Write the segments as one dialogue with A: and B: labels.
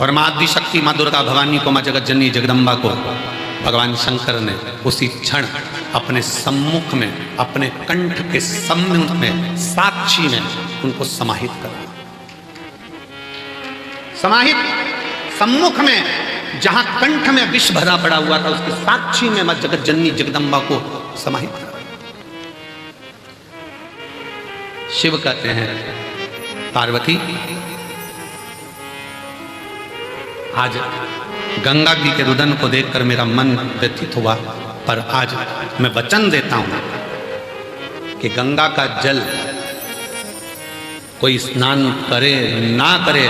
A: और माँ आदि शक्ति माँ दुर्गा भवानी को, माँ जगत जननी जगदम्बा को भगवान शंकर ने उसी क्षण अपने सम्मुख में, अपने कंठ के सम्मुख में, साक्षी में उनको समाहित कर दिया। समाहित सम्मुख में, जहां कंठ में विष भरा पड़ा हुआ था, उसके साक्षी में मां जगत जननी जगदम्बा को समाहित कर दिया। शिव कहते हैं, पार्वती आज गंगा जी के रुदन को देखकर मेरा मन व्यथित हुआ, पर आज मैं वचन देता हूं कि गंगा का जल कोई स्नान करे ना करे,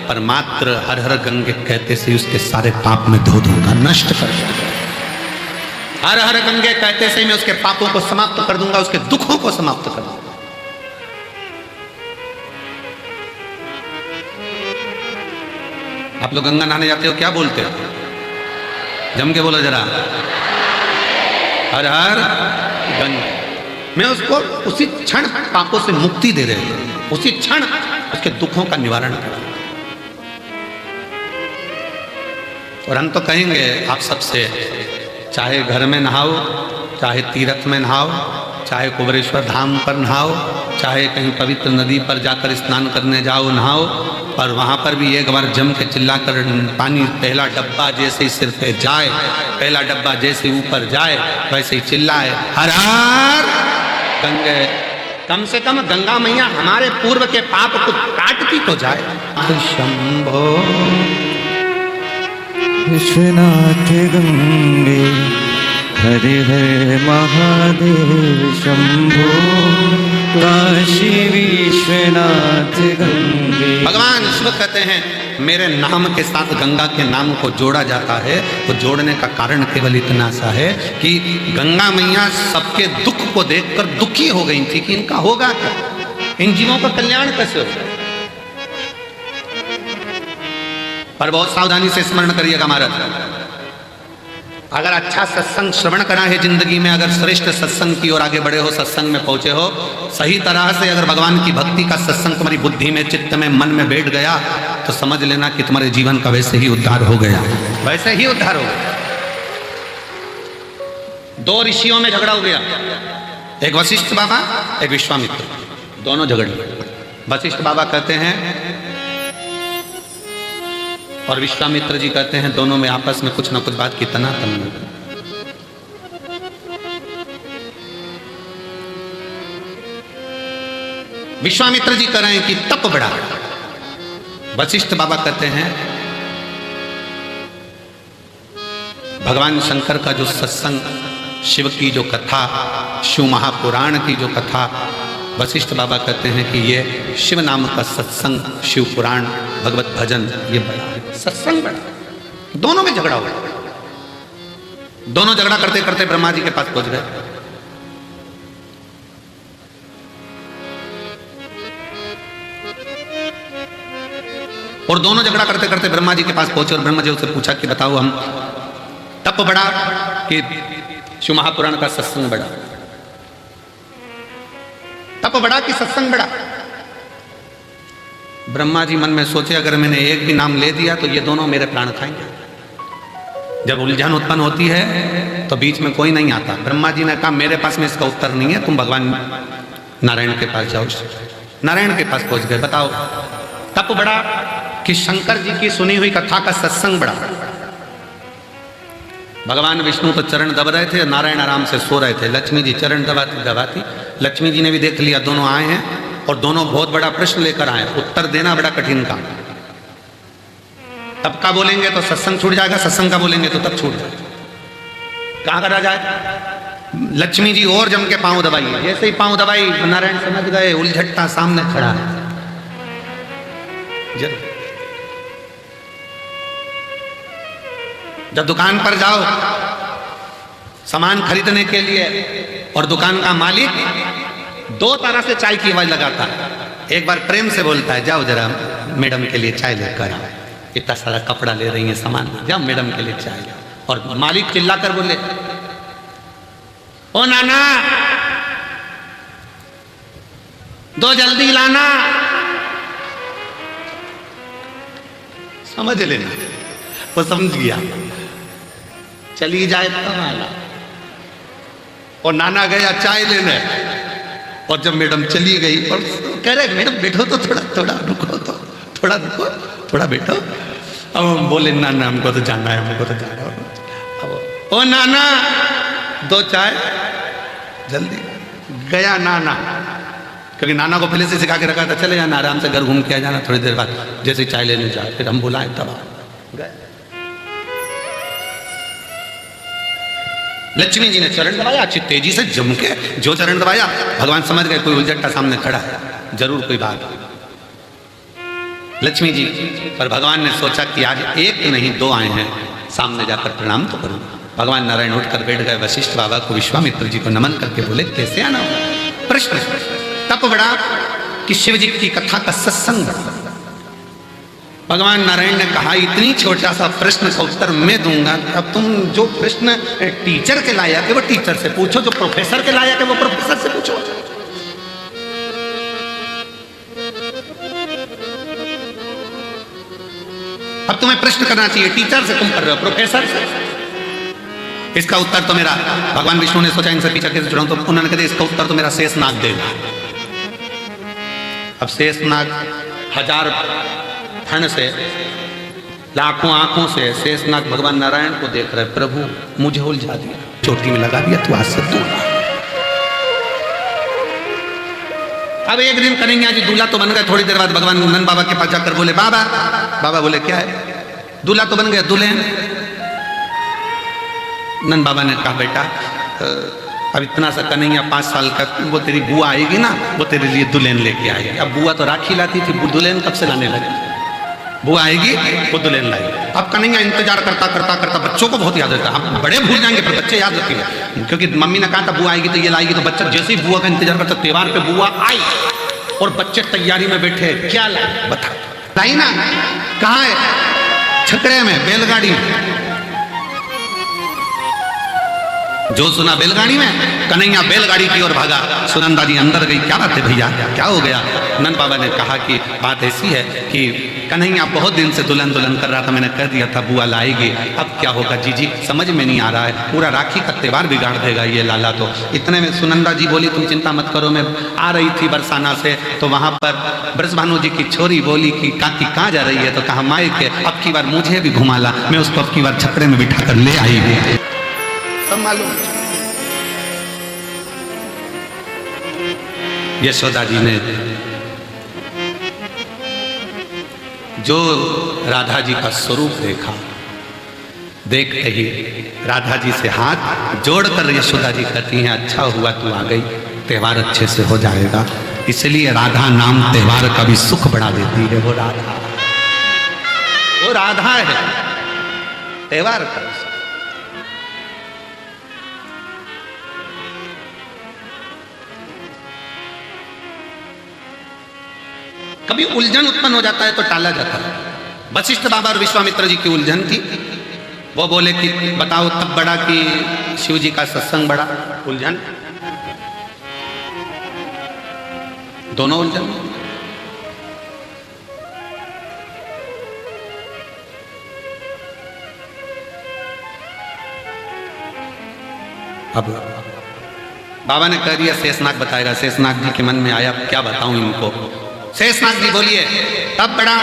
A: पर मात्र हर हर गंगे कहते से उसके सारे पाप में धो दूंगा, नष्ट कर दूंगा। हर हर गंगे कहते से मैं उसके पापों को समाप्त कर दूंगा, उसके दुखों को समाप्त कर दूंगा। आप लोग गंगा नहाने जाते हो, क्या बोलते हो? जम के बोलो जरा, हर हर गंगा। मैं उसको उसी क्षण पापों से मुक्ति दे रहे हैं, उसी क्षण उसके दुखों का निवारण कर। और हम तो कहेंगे आप सबसे, चाहे घर में नहाओ, चाहे तीर्थ में नहाओ, चाहे कुबेरेश्वर धाम पर नहाओ, चाहे कहीं पवित्र नदी पर जाकर स्नान करने जाओ नहाओ, और वहाँ पर भी एक बार जम के चिल्लाकर पानी पहला डब्बा जैसे ही सिर पे जाए, पहला डब्बा जैसे ऊपर जाए, वैसे ही चिल्लाए हर हर गंगे। कम से कम गंगा मैया हमारे पूर्व के पाप को काटती तो जाए। शंभो
B: विश्वनाथ गंगे हरे हरे महादेव शंभो, काशी विश्वनाथ गंगे।
A: भगवान शिव कहते हैं, मेरे नाम के साथ गंगा के नाम को जोड़ा जाता है, तो जोड़ने का कारण केवल इतना सा है कि गंगा मैया सबके दुख को देखकर दुखी हो गई थी कि इनका होगा क्या, इन जीवों का कल्याण कैसे होगा। पर बहुत सावधानी से स्मरण करिएगा महाराज, अगर अच्छा सत्संग श्रवण करा है जिंदगी में, अगर श्रेष्ठ सत्संग की ओर आगे बढ़े हो, सत्संग में पहुंचे हो, सही तरह से अगर भगवान की भक्ति का सत्संग तुम्हारी बुद्धि में, चित्त में, मन में बैठ गया, तो समझ लेना कि तुम्हारे जीवन का वैसे ही उद्धार हो गया, वैसे ही उद्धार हो गया। दो ऋषियों में झगड़ा हो गया, एक वशिष्ठ बाबा, एक विश्वामित्र, दोनों झगड़े। वशिष्ठ बाबा कहते हैं और विश्वामित्र जी कहते हैं, दोनों में आपस में कुछ ना कुछ बात की तनातनी। विश्वामित्र जी कह रहे हैं कि तप बढ़ा, वशिष्ठ बाबा कहते हैं भगवान शंकर का जो सत्संग, शिव की जो कथा, शिव महापुराण की जो कथा, वशिष्ठ बाबा कहते हैं कि ये शिव नाम का सत्संग, शिव पुराण, भगवत भजन, ये बड़ा सत्संग बड़ा। दोनों में झगड़ा हुआ, दोनों झगड़ा करते करते ब्रह्मा जी के पास पहुंच गए। और दोनों झगड़ा करते करते ब्रह्मा जी के पास पहुंचे और ब्रह्मा जी उससे पूछा कि बताओ, हम तप बढ़ा कि शिव महापुराण का सत्संग बढ़ा? तप बढ़ा कि सत्संग बढ़ा? ब्रह्मा जी मन में सोचे, अगर मैंने एक भी नाम ले दिया तो ये दोनों मेरे प्राण खाएंगे। जब उलझन उत्पन्न होती है तो बीच में कोई नहीं आता। ब्रह्मा जी ने कहा, मेरे पास में इसका उत्तर नहीं है, तुम भगवान नारायण के पास जाओ। नारायण के पास पहुंच गए। बताओ, तप बढ़ा कि शंकर जी की सुनी हुई कथा का सत्संग बढ़ा? भगवान विष्णु तो चरण दबा रहे थे, नारायण आराम से सो रहे थे, लक्ष्मी जी चरण दबाती दबाती। लक्ष्मी जी ने भी देख लिया दोनों आए हैं और दोनों बहुत बड़ा प्रश्न लेकर आए, उत्तर देना बड़ा कठिन काम। तब का बोलेंगे तो सत्संग छूट जाएगा, सत्संग का बोलेंगे तो तब छूट जाएगा। कहां करा जाए? लक्ष्मी जी और जम के पांव दबाई, जैसे ही पांव दबाई नारायण समझ गए उलझट्टा सामने खड़ा है। जब दुकान पर जाओ सामान खरीदने के लिए और दुकान का मालिक दो तरह से चाय की आवाज लगाता है। एक बार प्रेम से बोलता है, जाओ जरा मैडम के लिए चाय लेकर आओ, इतना सारा कपड़ा ले रही है सामान, जाओ मैडम के लिए चाय लाओ। और मालिक चिल्लाकर बोले, ओ नाना दो जल्दी लाना। समझ लेना, वो समझ गया। चली जाए तब आना। और नाना गया चाय लेने, और जब मैडम चली गई और कह रहे मैडम बैठो तो थोड़ा रुको, तो थोड़ा रुको, थोड़ा बैठो। अब हम बोले नाना हमको तो जाना है, हमको तो जाना है। अब ओ नाना 2 चाय जल्दी। गया नाना, क्योंकि नाना को पहले से सिखा के रखा था, चले जाना आराम से घर घूम के आ जाना, थोड़ी देर बाद जैसे चाय लेने जाए। फिर हम बुलाए तब गए। लक्ष्मी जी ने चरण दबाया, अच्छी तेजी से जम के जो चरण दबाया, भगवान समझ गए कोई उलझट्टा सामने खड़ा है, जरूर कोई बात। लक्ष्मी जी पर भगवान ने सोचा कि आज एक नहीं 2 आए हैं, सामने जाकर प्रणाम तो करूं। भगवान नारायण उठकर बैठ गए। वशिष्ठ बाबा को विश्वामित्र जी को नमन करके बोले कैसे आना होगा? प्रश्न तप बड़ा कि शिव जी की कथा का सत्संग बड़ा। भगवान नारायण ने कहा इतनी छोटा सा प्रश्न का उत्तर मैं दूंगा, अब तुम जो प्रश्न टीचर के लायक है वो टीचर से पूछो, जो प्रोफेसर के लायक है वो प्रोफेसर से पूछो। अब तुम्हें प्रश्न करना चाहिए टीचर से, तुम कर रहे हो प्रोफेसर से। इसका उत्तर तो मेरा, भगवान विष्णु ने सोचा इनसे पीछा कैसे छुड़ाऊं, तो उन्होंने कहा इसका उत्तर तो मेरा शेषनाग देगा। अब शेषनाग 1000 फण से, लाखों आंखों से शेषनाग भगवान नारायण को देख रहे, प्रभु मुझे उलझा दिया, चोटी में लगा दिया, तू आज से दूल्हा। अब एक दिन कन्हैया जी दूल्हा तो बन गए। थोड़ी देर बाद भगवान नंद बाबा के पास जाकर बोले बाबा, बाबा बोले क्या है? दूल्हा तो बन गया, दुल्हन। नंद बाबा ने कहा बेटा अब इतना सा कन्हैया 5 साल का, वो तेरी बुआ आएगी ना, वो तेरे लिए दुल्हन लेके आएगी। अब बुआ तो राखी लाती थी, दुल्हन कब से लाने लगी? बुआ आएगी वो दुल्हन लाएगी। अब कन्हैया इंतजार करता करता करता, बच्चों को बहुत याद रहता है, अब बड़े भूल जाएंगे पर बच्चे याद रखेंगे, क्योंकि मम्मी ने कहा था बुआ आएगी तो ये लाएगी, तो बच्चा जैसे ही बुआ का इंतजार करता, त्योहार पे बुआ आई और बच्चे तैयारी में बैठे, क्या लाए बता? लाई ना, कहाँ है? छकड़े में, बैलगाड़ी में। जो सुना बैलगाड़ी में, कन्हैया बैलगाड़ी की ओर भागा। सुनंदा जी अंदर गई, क्या बात है भैया, क्या हो गया? नंद बाबा ने कहा कि बात ऐसी है कि कन्हैया बहुत दिन से दुल्हन दुल्हन कर रहा था, मैंने कह दिया था बुआ लाएगी, अब क्या होगा जीजी समझ में नहीं आ रहा है, पूरा राखी का त्योहार बिगाड़ देगा ये लाला। तो इतने में सुनंदा जी बोली तुम चिंता मत करो, मैं आ रही थी बरसाना से, तो वहाँ पर ब्रजभानु जी की छोरी बोली कि काकी कहाँ जा रही है, तो कहा मायके, अब की बार मुझे भी घुमा ला, मैं उसको अब की बार छकड़े में बिठा कर ले आई हूँ। सब मालूम। यशोदा जी ने जो राधा जी का स्वरूप देखा, देखते ही राधा जी से हाथ जोड़कर यशोदा जी कहती हैं अच्छा हुआ तू आ गई, त्योहार अच्छे से हो जाएगा। इसलिए राधा नाम त्योहार का भी सुख बढ़ा देती है। वो राधा है त्योहार का। कभी उलझन उत्पन्न हो जाता है तो टाला जाता है। वशिष्ठ बाबा और विश्वामित्र जी की उलझन थी, वो बोले कि बताओ तब बड़ा कि शिव जी का सत्संग बड़ा, उलझन दोनों उलझन। अब बाबा ने कह दिया शेषनाग बताएगा। शेषनाग जी के मन में आया क्या बताऊं इनको। शेषनाग जी बोलिए तब बड़ा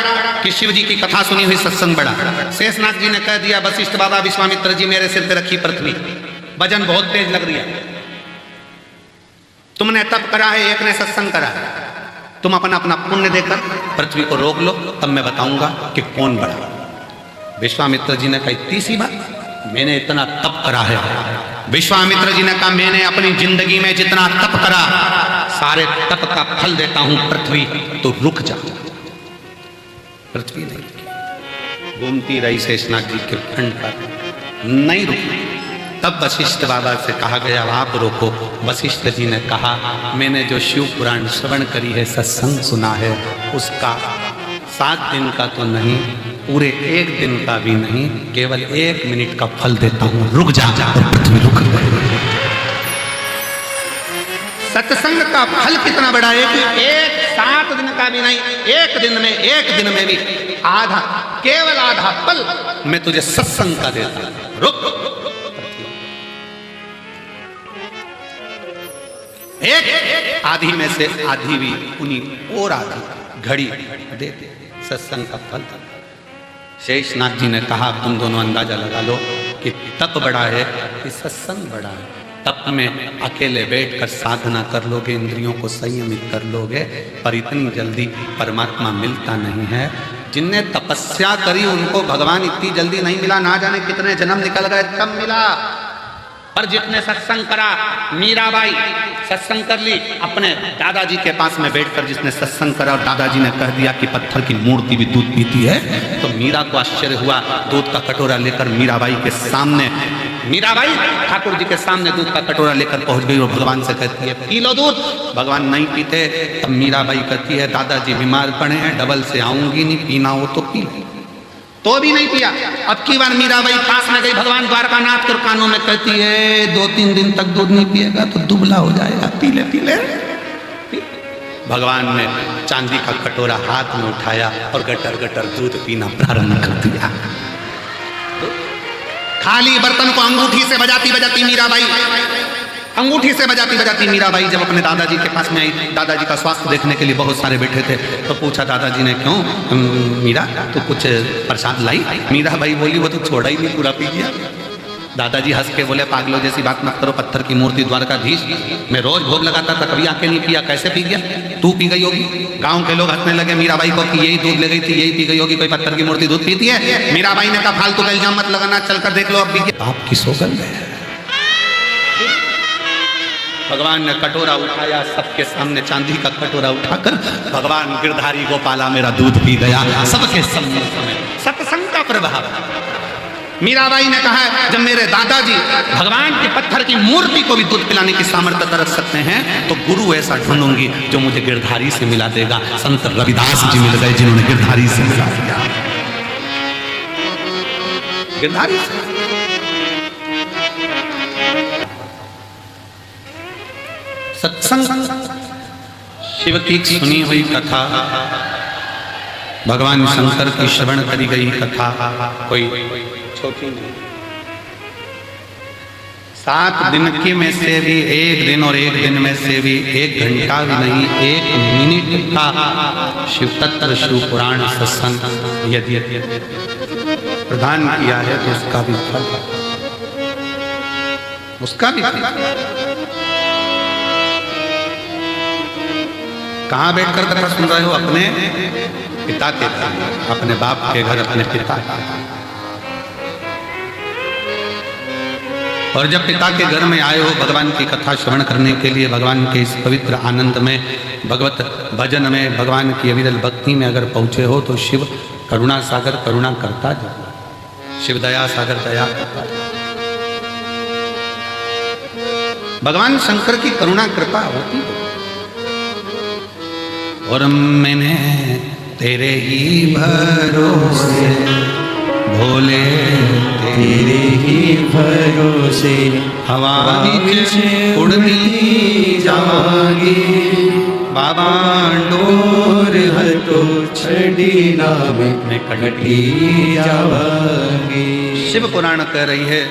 A: कि शिव जी की कथा सुनी हुई सत्संग बड़ा। शेषनाग जी ने कह दिया वशिष्ठ बाबा विश्वामित्र जी मेरे सिर पे रखी पृथ्वी, वजन बहुत तेज लग रही है, तुमने तप करा है, एक ने सत्संग करा है, तुम अपना अपना पुण्य देकर पृथ्वी को रोक लो, तब मैं बताऊंगा कि कौन बड़ा। विश्वामित्र जी ने कहा इतनी सी बात, मैंने इतना तप करा है। विश्वामित्र जी ने कहा मैंने अपनी जिंदगी में जितना तप करा सारे तप का फल देता हूं पृथ्वी, तो रुक जा। पृथ्वी नहीं घूमती रही शेषनाग जी के खंड पर, नहीं रुकी। तब वशिष्ठ बाबा से कहा गया आप रोको। वशिष्ठ जी ने कहा मैंने जो शिव पुराण श्रवण करी है, सत्संग सुना है, उसका 7 दिन का तो नहीं, पूरे 1 दिन का भी नहीं, केवल 1 मिनट का फल देता हूं, रुक जा। और पृथ्वी रुक गई। सत्संग का फल कितना बड़ा है कि 1 7 दिन का भी नहीं, एक दिन में भी आधा, केवल आधा पल मैं तुझे सत्संग का देता हूं। रुक, एक आधी में से आधी भी उन्हीं और आधी घड़ी दे दे सत्संग का फल। शेषनाग जी ने कहा तुम दोनों अंदाजा लगा लो कि तप बड़ा है कि सत्संग बड़ा है। तप में अकेले बैठकर साधना कर लोगे, इंद्रियों को संयमित कर लोगे, पर इतनी जल्दी परमात्मा मिलता नहीं है। जिनने तपस्या करी उनको भगवान इतनी जल्दी नहीं मिला, ना जाने कितने जन्म निकल गए तब मिला। पर जितने सत्संग करा, मीराबाई सत्संग कर ली अपने दादाजी के पास में बैठकर, जिसने सत्संग करा और दादाजी ने कह दिया कि पत्थर की मूर्ति भी दूध पीती है, तो मीरा को आश्चर्य हुआ। दूध का कटोरा लेकर मीराबाई के सामने, मीराबाई ठाकुर जी के सामने दूध का कटोरा लेकर पहुंच गई और भगवान से कहती है पी लो दूध। भगवान नहीं पीते। तब मीराबाई कहती है दादाजी बीमार पड़े हैं, डबल से आऊंगी नहीं, पीना हो तो पी लो। तो भी नहीं पिया। अब की बार मीराबाई पास में गई भगवान द्वारकानाथ के कानों में कहती है 2-3 दिन तक दूध नहीं पिएगा तो दुबला हो जाएगा, पी ले पी ले। भगवान ने चांदी का कटोरा हाथ में उठाया और गटर गटर दूध पीना प्रारंभ कर दिया। खाली बर्तन को अंगूठी से बजाती बजाती मीराबाई, अंगूठी से बजाती बजाती मीराबाई जब अपने दादाजी के पास में आई, दादाजी का स्वास्थ्य देखने के लिए बहुत सारे बैठे थे, तो पूछा दादाजी ने क्यों मीरा तो कुछ प्रसाद लाई? मीराबाई बोली वो तो छोड़ा ही नहीं, पूरा पी गया। दादाजी हंस के बोले पागलों जैसी बात मत करो, पत्थर की मूर्ति द्वारकाधीश, मैं रोज भोग लगाता था, कभी आके नहीं पिया, कैसे पी गया? तू पी गई होगी। गांव के लोग हंसने लगे मीराबाई को कि यही दूध ले गई थी, यही पी गई होगी, कोई पत्थर की मूर्ति दूध पीती है? मीराबाई ने कहा फालतू का इल्जाम मत लगाना, चलकर देख लो अब पी गया। आपकी सौगंध है। भगवान ने कटोरा उठाया, सबके सामने चांदी का कटोरा उठाकर भगवान गिरधारी गोपाला मेरा दूध पी गया, सबके सामने। सत्संग का प्रभाव। मीराबाई ने कहा जब मेरे दादाजी भगवान के पत्थर की मूर्ति को भी दूध पिलाने की सामर्थ्यता रख सकते हैं, तो गुरु ऐसा ढूंढूंगी जो मुझे गिरधारी से मिला देगा। संत रविदास जी मिल गए जिन्होंने गिरधारी से मिला दिया। गिरधारी से सत्संग, शिव की सुनी हुई कथा, भगवान शंकर की श्रवण करी गई कथा कोई छोटी नहीं। 7 दिन की में से भी 1 दिन और 1 दिन में से भी 1 घंटा भी नहीं, 1 मिनट का शिव तत्व शिव पुराण सत्संग यदि प्रदान किया है तो उसका भी फल, उसका भी फल। कहाँ बैठकर कथा सुन रहे हो? अपने पिता के घर, अपने बाप के घर, अपने पिता। और जब पिता के घर में आए हो भगवान की कथा श्रवण करने के लिए, भगवान के इस पवित्र आनंद में, भगवत भजन में, भगवान की अविरल भक्ति में अगर पहुंचे हो तो शिव करुणा सागर करुणा करता जाए, शिव दया सागर दया करता जाए। भगवान शंकर की करुणा कृपा होती है। और मैंने तेरे ही भरोसे भोले,
B: तेरे ही भरोसे
A: हवा उड़ती जावागी, बाबा
B: डोर हतो छड़ी नाम में कटी जावागी।
A: शिव पुराण कह रही है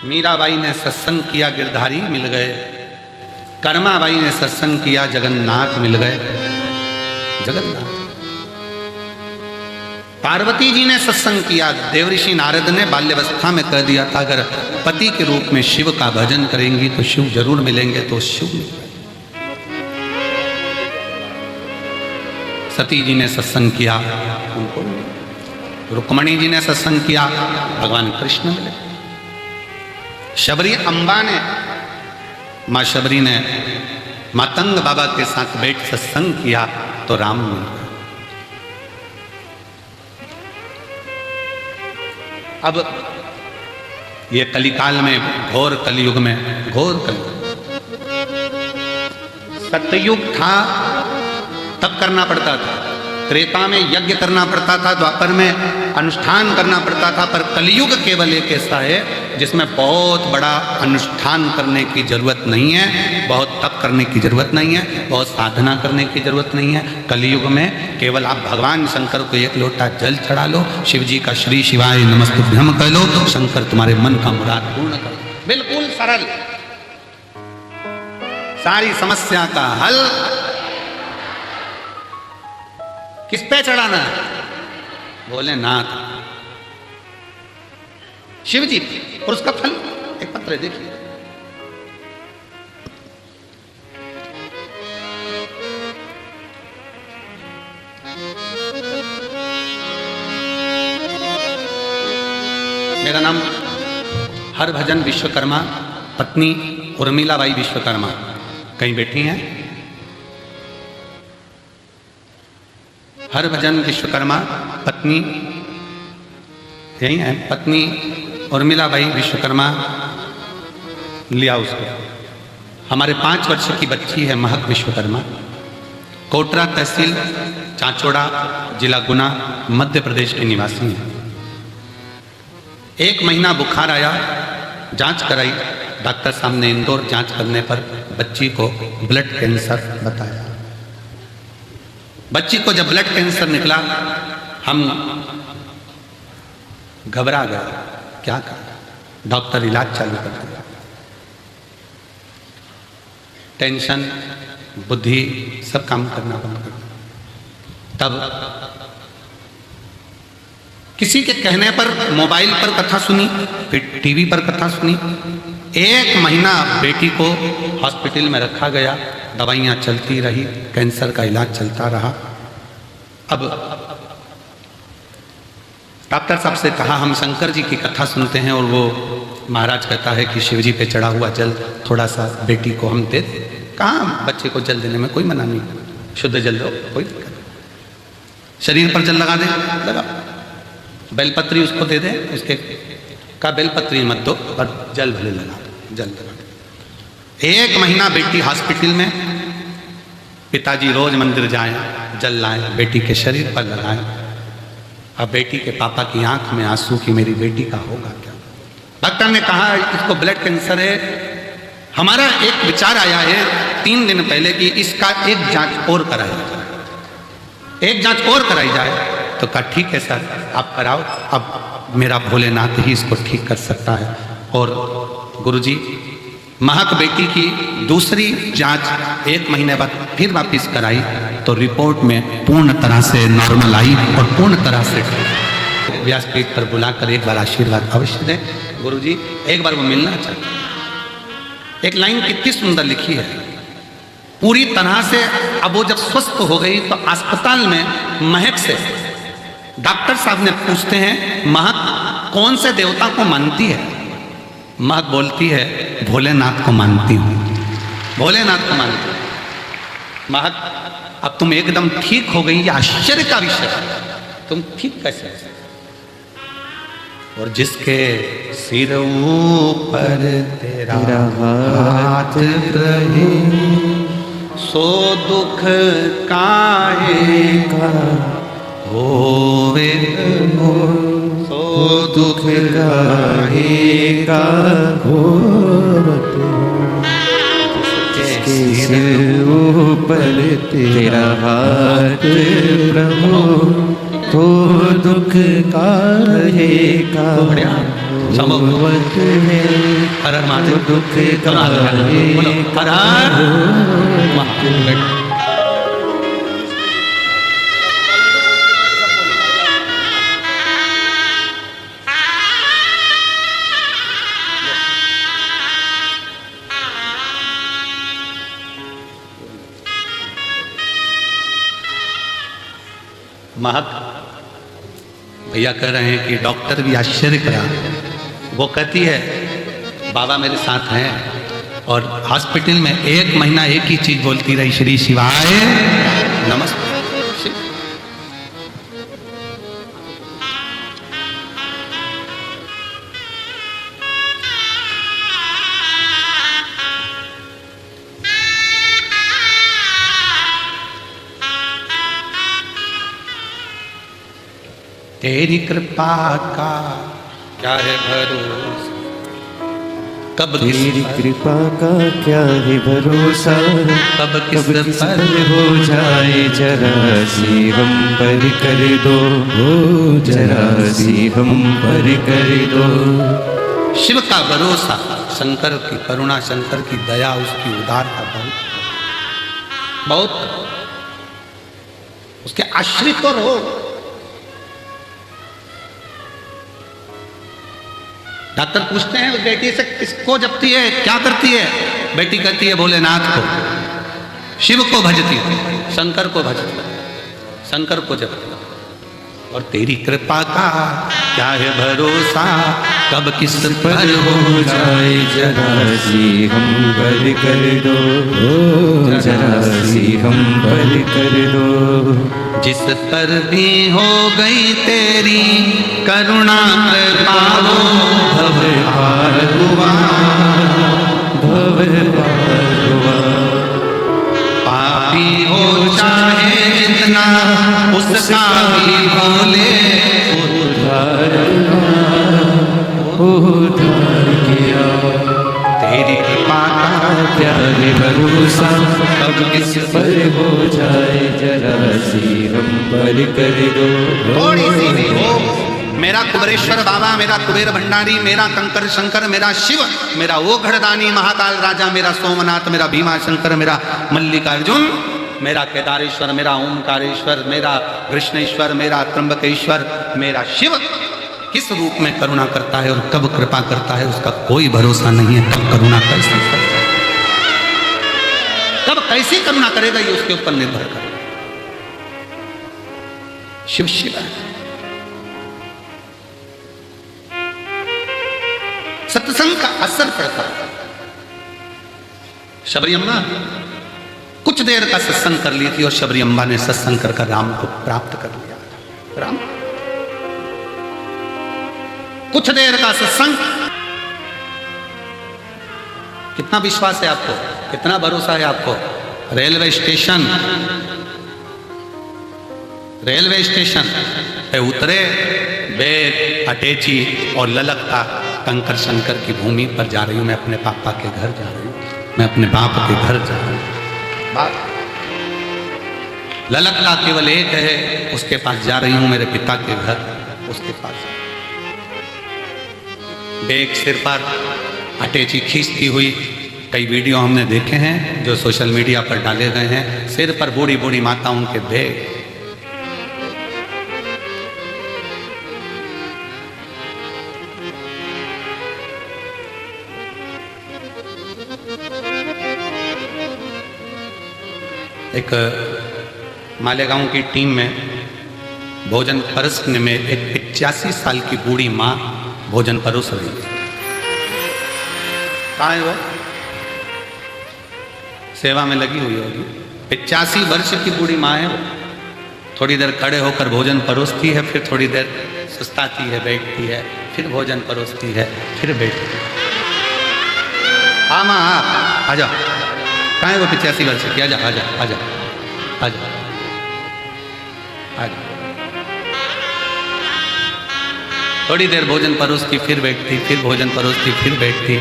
A: मीराबाई ने सत्संग किया, गिरधारी मिल गए। कर्माबाई ने सत्संग किया, जगन्नाथ मिल गए। जगन्नाथ। पार्वती जी ने सत्संग किया, देवऋषि नारद ने बाल्यावस्था में कह दिया था अगर पति के रूप में शिव का भजन करेंगी तो शिव जरूर मिलेंगे, तो शिव मिल गए। सती जी ने सत्संग किया, उनको। रुक्मणी जी ने सत्संग किया, भगवान कृष्ण मिले। शबरी अम्बा ने, माँ शबरी ने मातंग बाबा के साथ बैठ सत्संग किया तो राम मिल गए। अब ये कलिकाल में, घोर कलयुग में, घोर कलयुग, सतयुग था तब करना पड़ता था, त्रेता में यज्ञ करना पड़ता था, द्वापर में अनुष्ठान करना पड़ता था, पर कलयुग केवल एक ऐसा है जिसमें बहुत बड़ा अनुष्ठान करने की जरूरत नहीं है। बहुत तप करने की जरूरत नहीं है, बहुत साधना करने की जरूरत नहीं है। कलयुग में केवल आप भगवान शंकर को एक लोटा जल चढ़ा लो, शिव जी का श्री शिवाय नमस्तुभ्यम कह लो, शंकर तुम्हारे मन का मुराद पूर्ण कर दो। बिल्कुल सरल, सारी समस्या का हल किस पे चढ़ाना है? भोलेनाथ, शिव जी। और उसका फल एक पत्र है, देखिए। मेरा नाम हरभजन विश्वकर्मा, पत्नी उर्मिलाबाई विश्वकर्मा कहीं बैठी हैं। हरभजन विश्वकर्मा पत्नी यही है, पत्नी उर्मिलाबाई विश्वकर्मा लिया उसको। हमारे 5 वर्ष की बच्ची है महक विश्वकर्मा, कोटरा तहसील चांचोड़ा जिला गुना मध्य प्रदेश के निवासी हैं। 1 महीना बुखार आया, जांच कराई, डॉक्टर साहब ने इंदौर जांच करने पर बच्ची को ब्लड कैंसर बताया। बच्ची को जब ब्लड कैंसर निकला, हम घबरा गए, क्या करें? डॉक्टर इलाज चालू कर दिया। टेंशन, बुद्धि सब काम करना बंद कर दिया। तब किसी के कहने पर मोबाइल पर कथा सुनी, फिर टीवी पर कथा सुनी। 1 महीना बेटी को हॉस्पिटल में रखा गया, दवाइयाँ चलती रही, कैंसर का इलाज चलता रहा। अब डॉक्टर साहब से कहा हम शंकर जी की कथा सुनते हैं और वो महाराज कहता है कि शिव जी पे चढ़ा हुआ जल थोड़ा सा बेटी को हम दे दें। कहाँ बच्चे को जल देने में कोई मना नहीं, शुद्ध जल दो, कोई दिक्कत नहीं। शरीर पर जल लगा दे, लगा। बेलपत्री उसको दे दे, उसके का बेलपत्री मत दो पर जल भले लगा दो, जल लगा दो। 1 महीना बेटी हॉस्पिटल में, पिताजी रोज मंदिर जाएं, जल लाएं, बेटी के शरीर पर लगाएं। अब बेटी के पापा की आंख में आंसू कि मेरी बेटी का होगा क्या। डॉक्टर ने कहा इसको ब्लड कैंसर है। हमारा एक विचार आया है 3 दिन पहले कि इसका एक जांच और कराई जाए, एक जांच और कराई जाए। तो कहा ठीक है सर, आप कराओ, अब मेरा भोलेनाथ ही इसको ठीक कर सकता है। और गुरुजी, महक बेटी की दूसरी जांच 1 महीने बाद फिर वापस कराई तो रिपोर्ट में पूर्ण तरह से नॉर्मल आई और पूर्ण तरह से व्यासपीठ पर बुलाकर एक बार आशीर्वाद अवश्य दें। गुरुजी एक बार वो मिलना चाहिए। एक लाइन कितनी सुंदर लिखी है, पूरी तरह से। अब वो जब स्वस्थ हो गई तो अस्पताल में महक से डॉक्टर साहब ने पूछते हैं महक कौन से देवता को मानती है? महक बोलती है भोलेनाथ को मानती हूँ, भोलेनाथ को मानती हूँ। महक अब तुम एकदम ठीक हो गई, ये आश्चर्य का विषय है, तुम ठीक कैसे? और जिसके सिर ऊपर तेरा हाथ रहे, सो दुख काहे का होवे, सो दुख काहे का होवे।
B: जिसके सिर ऊपर तेरा हाथ प्रभु, तो दुख काहे का होवत है।
A: हर हर महादेव,
B: दुख काहे का होवत।
A: महक भैया कह रहे हैं कि डॉक्टर भी आश्चर्य करा। वो कहती है बाबा मेरे साथ हैं, और हॉस्पिटल में 1 महीना एक ही चीज बोलती रही, श्री शिवाय नमस्ते। तेरी कृपा का क्या है भरोसा, कब
B: तेरी कृपा का क्या है भरोसा,
A: कब किस
B: कब किस
A: पर
B: पर हो जाए जरा सी हम पर कर दो, हो जरा सी हम पर कर दो।
A: शिव का भरोसा, शंकर की करुणा, शंकर की दया, उसकी उदारता बहुत उसके आश्रित तो रहो। डॉक्टर पूछते हैं बेटी से किसको जपती है, क्या करती है? बेटी कहती है भोलेनाथ को, शिव को भजती है, शंकर को भजती है, शंकर को जपती है। और तेरी कृपा का क्या है भरोसा, कब किस पर हो
B: जाए जरा सी हम पर कर दो, हो जरा सी हम पर कर दो।
A: जिस पर भी हो गई तेरी करुणा कृपा,
B: भव पार हुआ, भव पार हुआ।
A: पापी हो चाहे जितना उसका भी बोले
B: उद्धार उद्धार किया।
A: तेरी कृपा का
B: क्या है भरोसा,
A: कब किस
B: पर हो जाए जरा सी हम पर कर दो।
A: थोड़ी सी भी हो। मेरा कुबेरेश्वर बाबा, मेरा कुबेर भंडारी, मेरा कंकर शंकर, मेरा शिव, मेरा वो घड़दानी महाकाल राजा, मेरा सोमनाथ, मेरा भीमा शंकर, मेरा मल्लिकार्जुन, मेरा केदारेश्वर, मेरा ओमकारेश्वर, मेरा कृष्णेश्वर, मेरा त्र्यंबकेश्वर, मेरा शिव किस रूप में करुणा करता है और कब कृपा करता है उसका कोई भरोसा नहीं है। कब करुणा कैसे करता है, कब कैसी करुणा करेगा ये उसके ऊपर निर्भर कर। शिव शिव है। सत्संग का असर पड़ता है। शबरी अम्मा कुछ देर का सत्संग कर ली थी और शबरी अम्बा ने सत्संग कर राम को प्राप्त कर लिया। राम कुछ देर का सत्संग, कितना विश्वास है आपको, कितना भरोसा है आपको? रेलवे स्टेशन पे उतरे, बेग अटैची और ललकता कंकर शंकर की भूमि पर जा रही हूं। मैं अपने पापा के घर जा रही हूं, मैं अपने बाप के घर जा रही हूं। ललकता केवल एक है, उसके पास जा रही हूं, मेरे पिता के घर, उसके पास। बेग सिर पर, अटैची खींचती हुई, कई वीडियो हमने देखे हैं जो सोशल मीडिया पर डाले गए हैं। सिर पर बूढ़ी बूढ़ी माताओं के बेग। एक मालेगांव की टीम में भोजन परसने में एक 85 साल की बूढ़ी माँ भोजन परोस रही है। कहाँ है वो? सेवा में लगी हुई होगी। 85 वर्ष की बूढ़ी माँ है वो। थोड़ी देर खड़े होकर भोजन परोसती है, फिर थोड़ी देर सुस्ताती है, बैठती है, फिर भोजन परोसती है, फिर बैठती है। हाँ माँ आ जाओ। कहाँ है वो 85 वर्ष की? आजा आजा आजा आजा आजा। थोड़ी देर भोजन परोसती, फिर बैठती, फिर भोजन परोसती, फिर बैठती।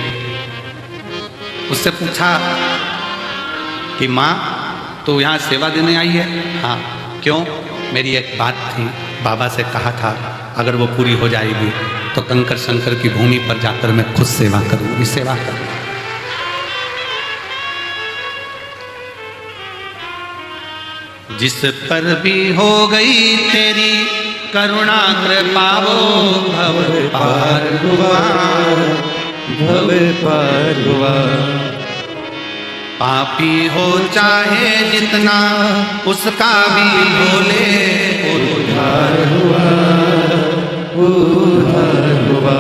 A: उससे पूछा कि माँ तो यहाँ सेवा देने आई है? हाँ। क्यों? मेरी एक बात थी, बाबा से कहा था अगर वो पूरी हो जाएगी तो कंकर शंकर की भूमि पर जाकर मैं खुद सेवा करूँगी, सेवा करूँगी। जिस पर भी हो गई तेरी करुणा कृपा, वो भव पार हुआ,
B: भव पार हुआ।
A: पापी हो चाहे जितना उसका भी बोले
B: उद्धार हुआ, उद्धार हुआ।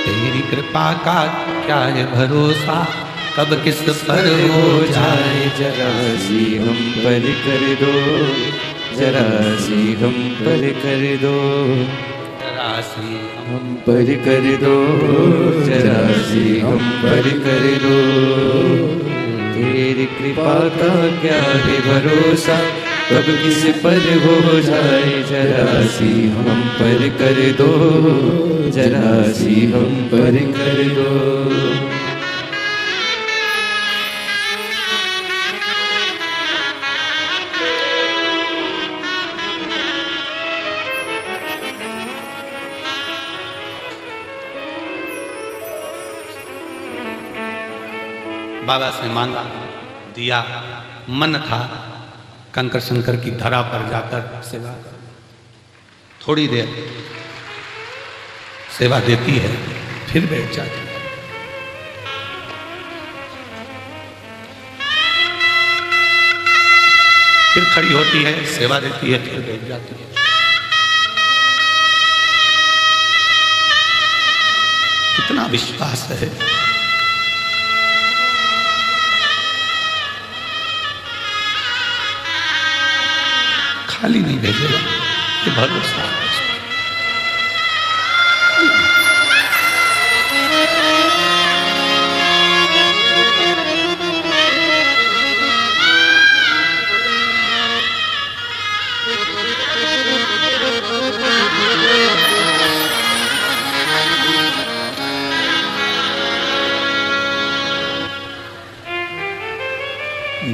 A: तेरी कृपा का क्या है भरोसा, कब किस पर हो जाए
B: जरा सी हम पर कर दो, जरा सी हम पर कर दो,
A: जरा सी
B: हम पर कर दो, जरा सी हम पर कर दो। तेरी कृपा का क्या है भरोसा, कब किस पर हो जाए जरा सी हम पर कर दो, जरा सी हम पर कर दो।
A: बाबा से मांगा, दिया, मन था कंकर शंकर की धरा पर जाकर सेवा। थोड़ी देर सेवा देती है, फिर बैठ जाती है। फिर खड़ी होती है, सेवा देती है, फिर बैठ जाती है। कितना विश्वास है। खाली नहीं भेजेगा, ये भरोसा है।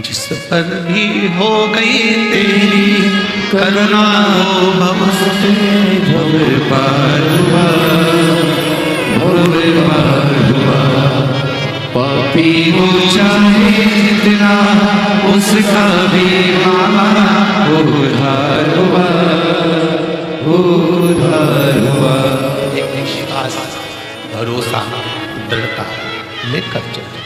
A: जिस पर भी हो गई तेरी करुणा, हो भव से
B: भव पार हुआ, भव पार हुआ। पापी हो चाहे जितना उसका भी मामा उद्धार हुआ, उद्धार हुआ।
A: एक विश्वास, भरोसा, दृढ़ता लेकर चले।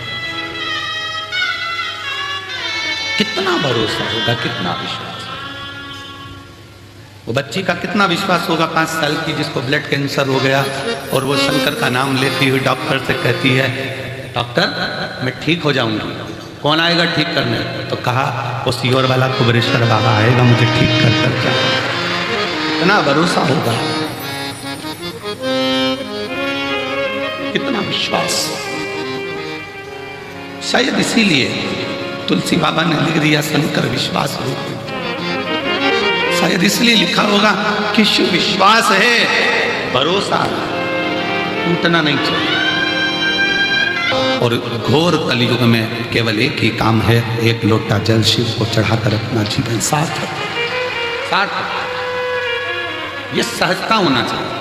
A: कितना भरोसा होगा, कितना विश्वास। वो बच्ची का कितना विश्वास होगा 5 साल की, जिसको ब्लड कैंसर हो गया और वो शंकर का नाम लेती हुई डॉक्टर से कहती है, डॉक्टर मैं ठीक हो जाऊंगी, कौन आएगा ठीक करने? तो कहा वो सीहोर वाला कुबरेश्वर बाबा आएगा मुझे ठीक कर कर जाए। कितना भरोसा होगा, कितना विश्वास। शायद इसीलिए तुलसी बाबा ने लिख दिया शंकर विश्वास रूप। शायद इसलिए लिखा होगा कि शिव विश्वास है, भरोसा, टूटना नहीं चाहिए। और घोर कलयुग में केवल एक ही काम है, एक लोटा जल शिव को चढ़ाकर अपना जीवन सार्थक सार्थक। ये सहजता होना चाहिए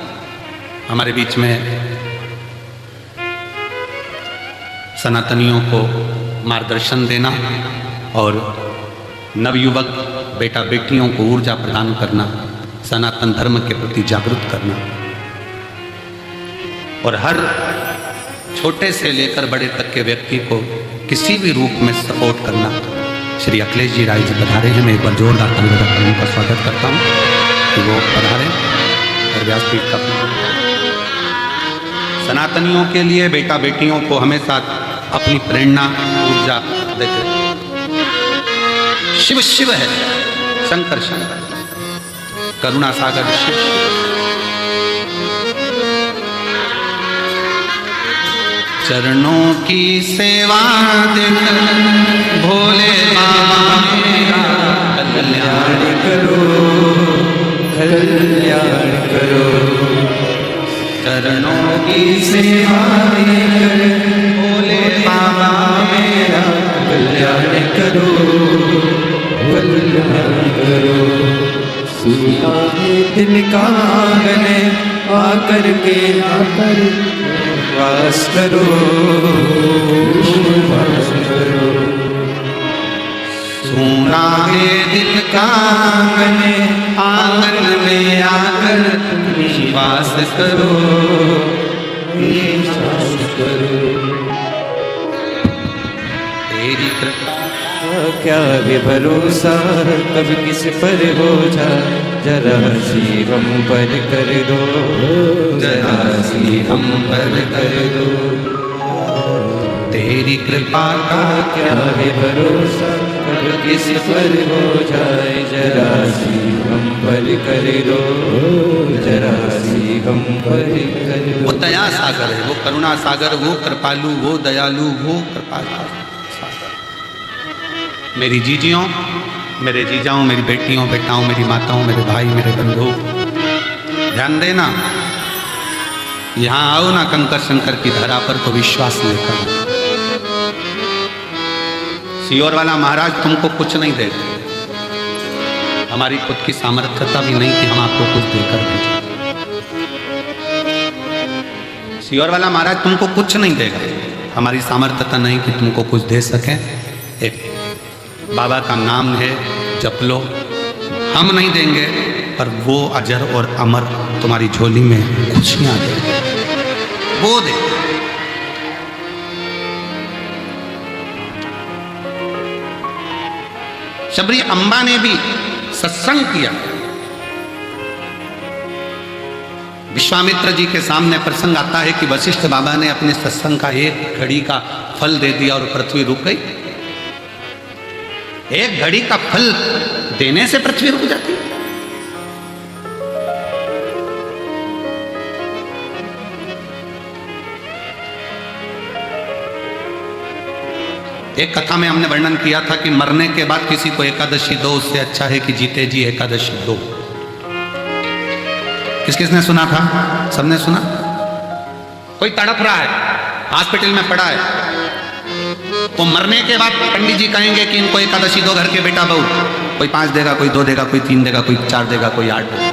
A: हमारे बीच में। सनातनियों को मार्गदर्शन देना और नवयुवक बेटा बेटियों को ऊर्जा प्रदान करना, सनातन धर्म के प्रति जागरूक करना और हर छोटे से लेकर बड़े तक के व्यक्ति को किसी भी रूप में सपोर्ट करना। श्री अखिलेश जी राय जी पधारे हैं, मैं एक बार जोरदार तालियों उनका स्वागत करता हूँ कि वो पधारे और व्यासपीठ का। सनातनियों के लिए बेटा बेटियों को हमेशा अपनी प्रेरणा ऊर्जा देते। शिव शिव है, शंकर शंकर, करुणा सागर शिव। चरणों की सेवा देकर भोले बाबा मेरा कल्याण
B: करो, कल्याण करो।
A: चरणों की सेवा देकर भोले बाबा मेरा
B: कल्याण करो, कल्याण करो। सुना है दिल का आंगन आकर के आकर वास करो, वास करो।
A: सुना है दिल का आंगन, आंगन में आकर निवास करो,
B: निवास करो।
A: तेरी कृपा
B: क्या भी भरोसा, कब किस पर हो जा, जरा सी हम पर कर दो, जरा सी हम पर कर दो।
A: तेरी कृपा का
B: क्या भी भरोसा, कब किस पर हो जाए, जरा सी हम पर कर दो, जरा सी हम पर कर दो।
A: वो दया सागर है, वो करुणा सागर, वो कृपालु, वो दयालु, वो कृपा सागर। मेरी जीजियों, मेरे जीजाओं, मेरी बेटियों, बेटाओं, मेरी माताओं, मेरे भाई, मेरे बंधु, ध्यान देना, यहां आओ ना कंकर शंकर की धरा पर तो विश्वास लेकर। सियोर वाला महाराज तुमको कुछ नहीं देगा, हमारी खुद की सामर्थ्यता भी नहीं कि हम आपको कुछ देकर भेजें। सियोर वाला महाराज तुमको कुछ नहीं देगा, हमारी सामर्थ्यता नहीं कि तुमको कुछ दे सकें। एक बाबा का नाम है, जप लो, हम नहीं देंगे पर वो अजर और अमर तुम्हारी झोली में खुशियां दे, वो दे। शबरी अम्बा ने भी सत्संग किया। विश्वामित्र जी के सामने प्रसंग आता है कि वशिष्ठ बाबा ने अपने सत्संग का एक घड़ी का फल दे दिया और पृथ्वी रुक गई। एक घड़ी का फल देने से पृथ्वी रुक जाती। एक कथा में हमने वर्णन किया था कि मरने के बाद किसी को एकादशी दो, उससे अच्छा है कि जीते जी एकादशी दो। किस किसने सुना था? सबने सुना। कोई तड़प रहा है, हॉस्पिटल में पड़ा है, तो मरने के बाद पंडित जी कहेंगे कि इनको एकादशी दो घर के बेटा बहू। कोई 5 देगा, कोई 2 देगा, कोई 3 देगा, कोई 4 देगा, कोई 8 देगा।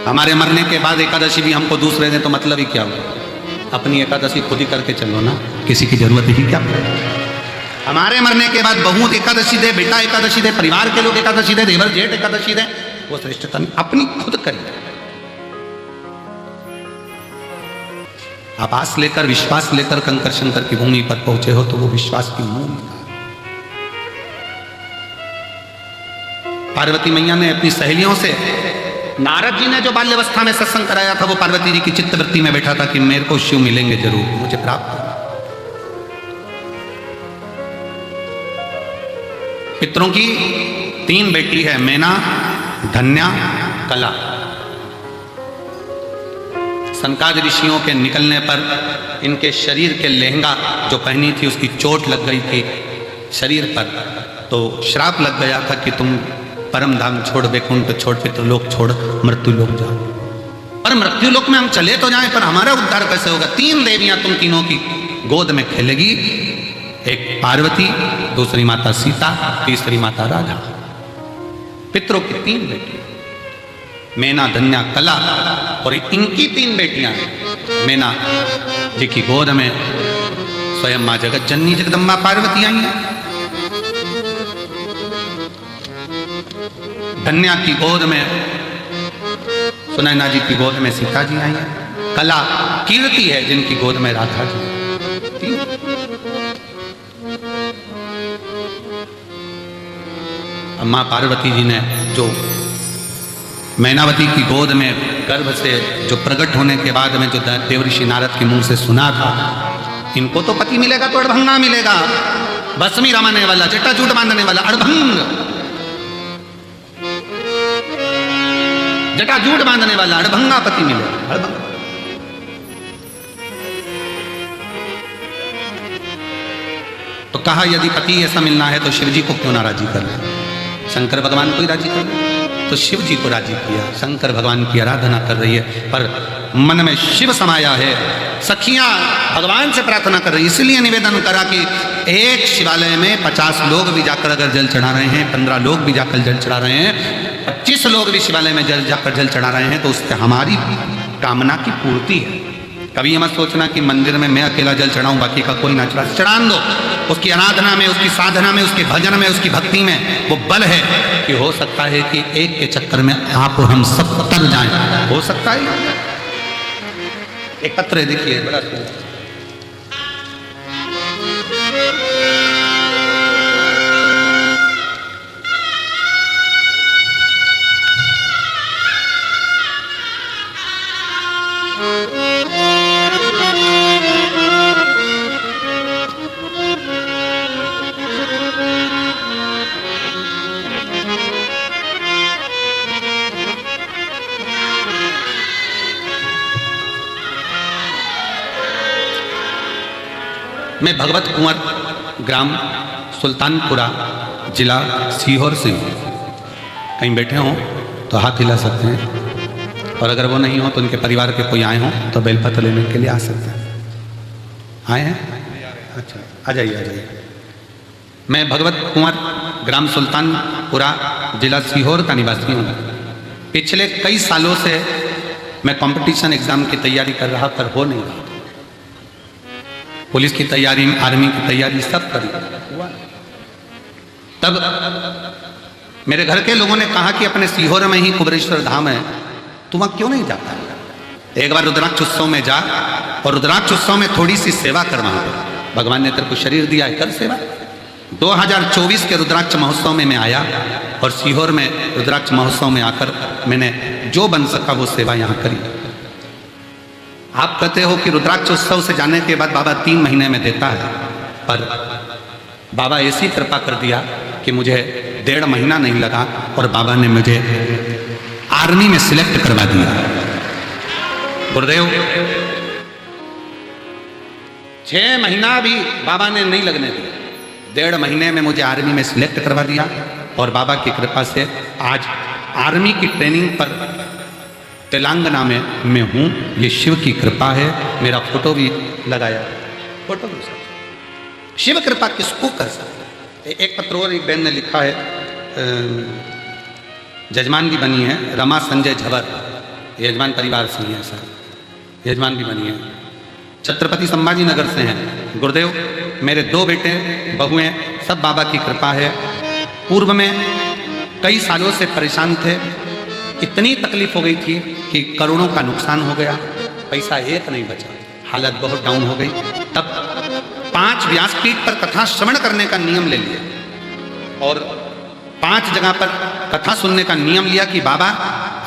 A: हमारे मरने के बाद एकादशी भी हमको दूसरे दें तो मतलब ही क्या हुआ? अपनी एकादशी खुद ही करके चलो ना, किसी की जरूरत ही क्या? हमारे मरने के बाद बहू एकादशी दे, बेटा एकादशी दे, परिवार के लोग एकादशी दे, देवर जेठ एकादशी दे, वो श्रेष्ठता नहीं, अपनी खुद करिए। आप आस लेकर, विश्वास लेकर कंकर शंकर की भूमि पर पहुंचे हो तो वो विश्वास की मूल। पार्वती मैया ने अपनी सहेलियों से, नारद जी ने जो बाल्यावस्था में सत्संग कराया था वो पार्वती जी की चित्तवृत्ति में बैठा था कि मेरे को शिव मिलेंगे जरूर, मुझे प्राप्त। पितरों की 3 बेटी है, मैना, धन्या, कला। सनकाद ऋषियों के निकलने पर इनके शरीर के लहंगा जो पहनी थी उसकी चोट लग गई थी शरीर पर, तो श्राप लग गया था कि तुम परम धाम छोड़, वैकुंठ छोड़, पितृलोक छोड़, मृत्यु लोक जाओ। पर मृत्यु लोक में हम चले तो जाएं, पर हमारा उद्धार कैसे होगा? 3 देवियां तुम तीनों की गोद में खेलेगी, एक पार्वती, दूसरी माता सीता, तीसरी माता राधा। पितरों की 3 बेटी, मैना, धन्या, कला, और इनकी 3 बेटियां हैं। मैना जी की गोद में स्वयं मां जगत जननी जगदम्बा पार्वती आई है। धन्या की गोद में सुनैना जी की गोद में सीता जी आई है। कला कीर्ति है जिनकी गोद में राधा जी। मां पार्वती जी ने जो मैनावती की गोद में गर्भ से जो प्रकट होने के बाद में जो देवऋषि नारद के मुंह से सुना था, इनको तो पति मिलेगा तो अड़भंगा मिलेगा, भस्मी रमाने वाला, जटाजूट बांधने वाला अड़भंग, जटाजूट बांधने वाला अड़भंगा पति मिलेगा। अड़भंगा तो कहा यदि पति ऐसा मिलना है तो शिव जी को क्यों ना राजी कर ले? शंकर भगवान को ही राजी कर ले, तो शिव जी को राजी किया। शंकर भगवान की आराधना कर रही है पर मन में शिव समाया है। सखियां भगवान से प्रार्थना कर रही, इसलिए निवेदन करा कि एक शिवालय में 50 लोग भी जाकर अगर जल चढ़ा रहे हैं, 15 लोग भी जाकर जल चढ़ा रहे हैं, 25 लोग भी शिवालय में जाकर जल चढ़ा रहे हैं, तो उससे हमारी कामना की पूर्ति है। कभी ये मत सोचना कि मंदिर में मैं अकेला जल चढ़ाऊं, बाकी का कोई ना चढ़ा। चढ़ान दो, उसकी आराधना में, उसकी साधना में, उसके भजन में, उसकी भक्ति में वो बल है कि हो सकता है कि एक के चक्कर में आप और हम सब तर जाएं। हो सकता है। एक पत्र है, देखिए, बड़ा मैं भगवत कुंवर ग्राम सुल्तानपुरा, जिला सीहोर से कहीं बैठे हों तो हाथ हिला सकते हैं, और अगर वो नहीं हो तो उनके परिवार के कोई आए हों तो बेलपत्र लेने के लिए आ सकते हैं। आए हैं? अच्छा, आ जाइए आ जाइए। मैं भगवत कुंवर, ग्राम सुल्तानपुरा, जिला सीहोर का निवासी हूँ। पिछले कई सालों से मैं कंपटीशन एग्जाम की तैयारी कर रहा, पर हो नहीं रहा। पुलिस की तैयारी, आर्मी की तैयारी सब करी, तब मेरे घर के लोगों ने कहा कि अपने सीहोर में ही कुबेरेश्वर धाम है, तू वहां क्यों नहीं जाता? एक बार रुद्राक्ष उत्सव में जा और रुद्राक्ष उत्सव में थोड़ी सी सेवा कर, वहां पर भगवान ने तेरे को शरीर दिया है, कर सेवा। 2024 के रुद्राक्ष महोत्सव में मैं आया और सीहोर में रुद्राक्ष महोत्सव में आकर मैंने जो बन सका वो सेवा यहाँ करी। आप कहते हो कि रुद्राक्ष उत्सव से जाने के बाद बाबा 3 महीने में देता है, पर बाबा ऐसी कृपा कर दिया कि मुझे 1.5 महीना नहीं लगा और बाबा ने मुझे आर्मी में सिलेक्ट करवा दिया। गुरुदेव, 6 महीना भी बाबा ने नहीं लगने दिया, 1.5 महीने में मुझे आर्मी में सिलेक्ट करवा दिया, और बाबा की कृपा से आज आर्मी की ट्रेनिंग पर तेलंगाना में मैं हूँ। ये शिव की कृपा है। मेरा फोटो भी लगाया, फोटो भी। शिव कृपा किसको कर सकते? एक पत्र और एक बहन ने लिखा है, जजमान भी बनी है, रमा संजय झवर, यजमान परिवार से ही है सर, यजमान भी बनी है, छत्रपति संभाजी नगर से हैं। गुरुदेव, मेरे 2 बेटे बहुएं, सब बाबा की कृपा है। पूर्व में कई सालों से परेशान थे, इतनी तकलीफ हो गई थी कि करोड़ों का नुकसान हो गया, पैसा एक नहीं बचा, हालत बहुत डाउन हो गई। तब 5 व्यासपीठ पर कथा श्रवण करने का नियम ले लिया और 5 जगह पर कथा सुनने का नियम लिया कि बाबा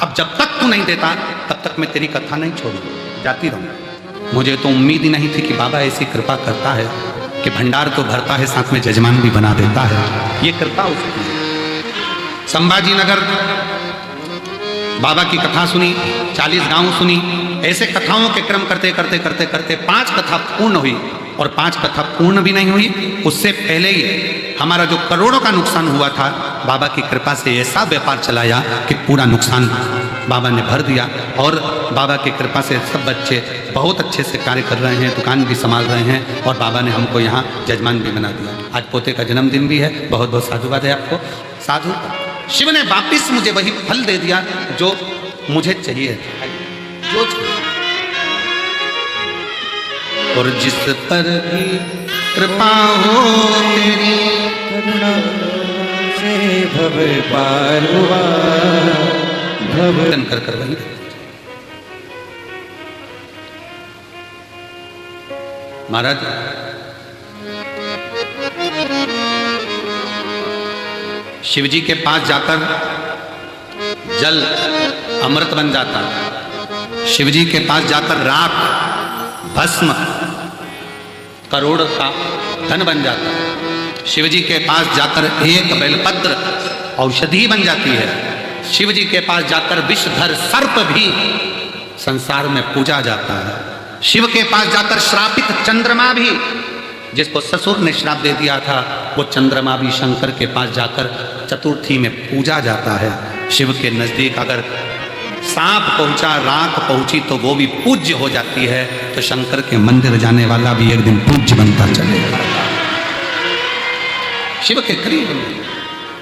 A: अब जब तक तू नहीं देता तब तक मैं तेरी कथा नहीं छोड़ूंगा, जाती रहूंगा। मुझे तो उम्मीद ही नहीं थी कि बाबा ऐसी कृपा करता है कि भंडार तो भरता है, साथ में जजमान भी बना देता है। ये कृपा उसकी। संभाजी नगर बाबा की कथा सुनी, 40 गांव सुनी। ऐसे कथाओं के क्रम करते करते करते करते 5 कथा पूर्ण हुई, और 5 कथा पूर्ण भी नहीं हुई, उससे पहले ही हमारा जो करोड़ों का नुकसान हुआ था, बाबा की कृपा से ऐसा व्यापार चलाया कि पूरा नुकसान बाबा ने भर दिया। और बाबा की कृपा से सब बच्चे बहुत अच्छे से कार्य कर रहे हैं, दुकान भी संभाल रहे हैं, और बाबा ने हमको यहाँ जजमान भी बना दिया। आज पोते का जन्मदिन भी है, बहुत बहुत साधुवाद है आपको। साधु, शिव ने वापिस मुझे वही फल दे दिया जो मुझे चाहिए, जो चाहिए। और जिस पर भी कृपा हो तेरी,
B: करुणा से भव पार हुआ, भव
A: कर वही। महाराज, शिव जी के पास जाकर जल अमृत बन जाता, शिव जी के पास जाकर राख, भस्म, करोड़ का धन बन जाता, शिव जी के पास जाकर एक बेलपत्र औषधि बन जाती है, शिव जी के पास जाकर विषधर सर्प भी संसार में पूजा जाता है, शिव के पास जाकर श्रापित चंद्रमा भी, जिसको ससुर ने श्राप दे दिया था, वो चंद्रमा भी शंकर के पास जाकर चतुर्थी में पूजा जाता है। शिव के नजदीक अगर सांप पहुंचा, राख पहुंची तो वो भी पूज्य हो जाती है। तो शंकर के मंदिर जाने वाला भी एक दिन पूज्य बनता चलेगा। शिव के करीब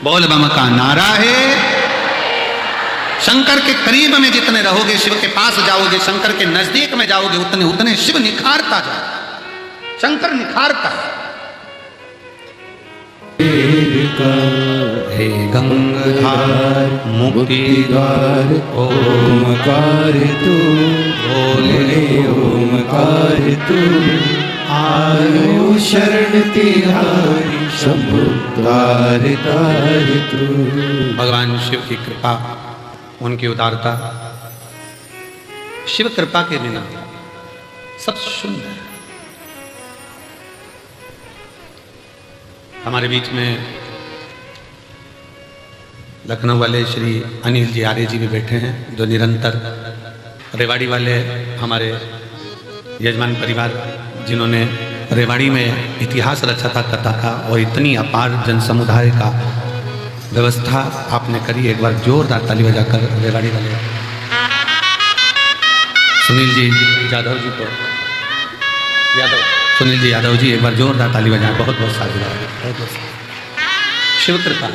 A: बोल बम का नारा है। शंकर के करीब में जितने रहोगे, शिव के पास जाओगे, शंकर के नजदीक में जाओगे, उतने उतने शिव निखारता जाए, शंकर निखारता है। हे गंगाधार मुक्तिधार
B: ओमकार तू बोले, ओमकार तू आयो शरण तिहारी, शंभु तार तार तू।
A: भगवान शिव की कृपा, उनकी उदारता, शिव कृपा के बिना सब शून्य है। हमारे बीच में लखनऊ वाले श्री अनिल जी आर्य जी भी बैठे हैं, जो निरंतर, रेवाड़ी वाले हमारे यजमान परिवार जिन्होंने रेवाड़ी में इतिहास रचा था कथा का, और इतनी अपार जन समुदाय का व्यवस्था आपने करी। एक बार जोरदार ताली बजाकर रेवाड़ी वाले सुनील जी यादव जी को, सुनील जी यादव जी एक बार जोरदार ताली बजाएं। बहुत बहुत साधुवाद, बहुत बहुत शिव कृपा।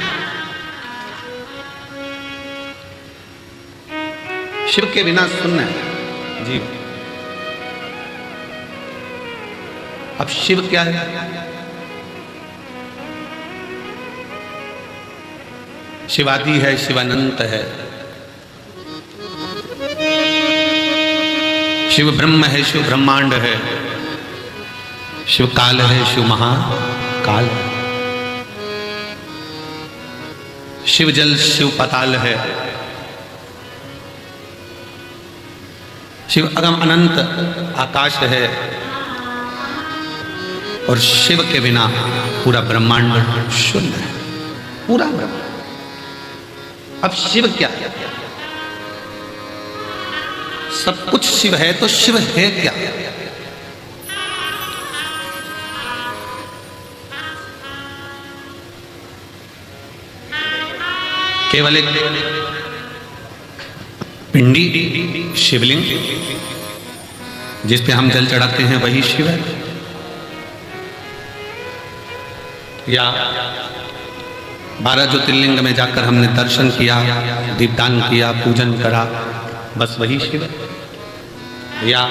A: शिव के बिना शून्य जी। अब शिव क्या है? शिवादि है, शिवानंत है, शिव ब्रह्म है, शिव ब्रह्मांड है, शिव काल है, शिव महाकाल है, शिव जल शिव पाताल है, शिव अगम अनंत आकाश है, और शिव के बिना पूरा ब्रह्मांड शून्य है, पूरा ब्रह्मांड। अब शिव क्या है? सब कुछ शिव है, तो शिव है क्या? केवल एक पिंडी शिवलिंग जिस पे हम जल चढ़ाते हैं वही शिव है, या 12 ज्योतिर्लिंग में जाकर हमने दर्शन किया, दीपदान किया, पूजन करा, बस वही शिव है, या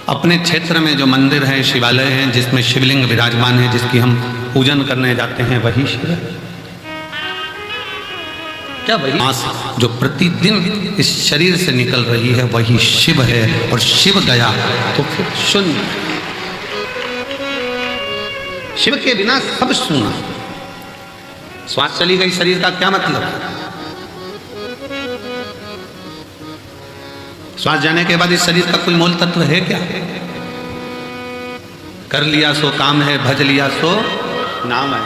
A: अपने क्षेत्र में जो मंदिर है, शिवालय हैं जिसमें शिवलिंग विराजमान है, जिसकी हम पूजन करने जाते हैं वही शिव है क्या? वही सांस जो प्रतिदिन इस शरीर से निकल रही है वही शिव है, और शिव गया तो फिर शून्य। शिव के बिना सब शून्य। श्वास चली गई शरीर का क्या मतलब? श्वास जाने के बाद इस शरीर का कोई मूल तत्व है क्या? कर लिया सो काम है, भज लिया सो नाम है।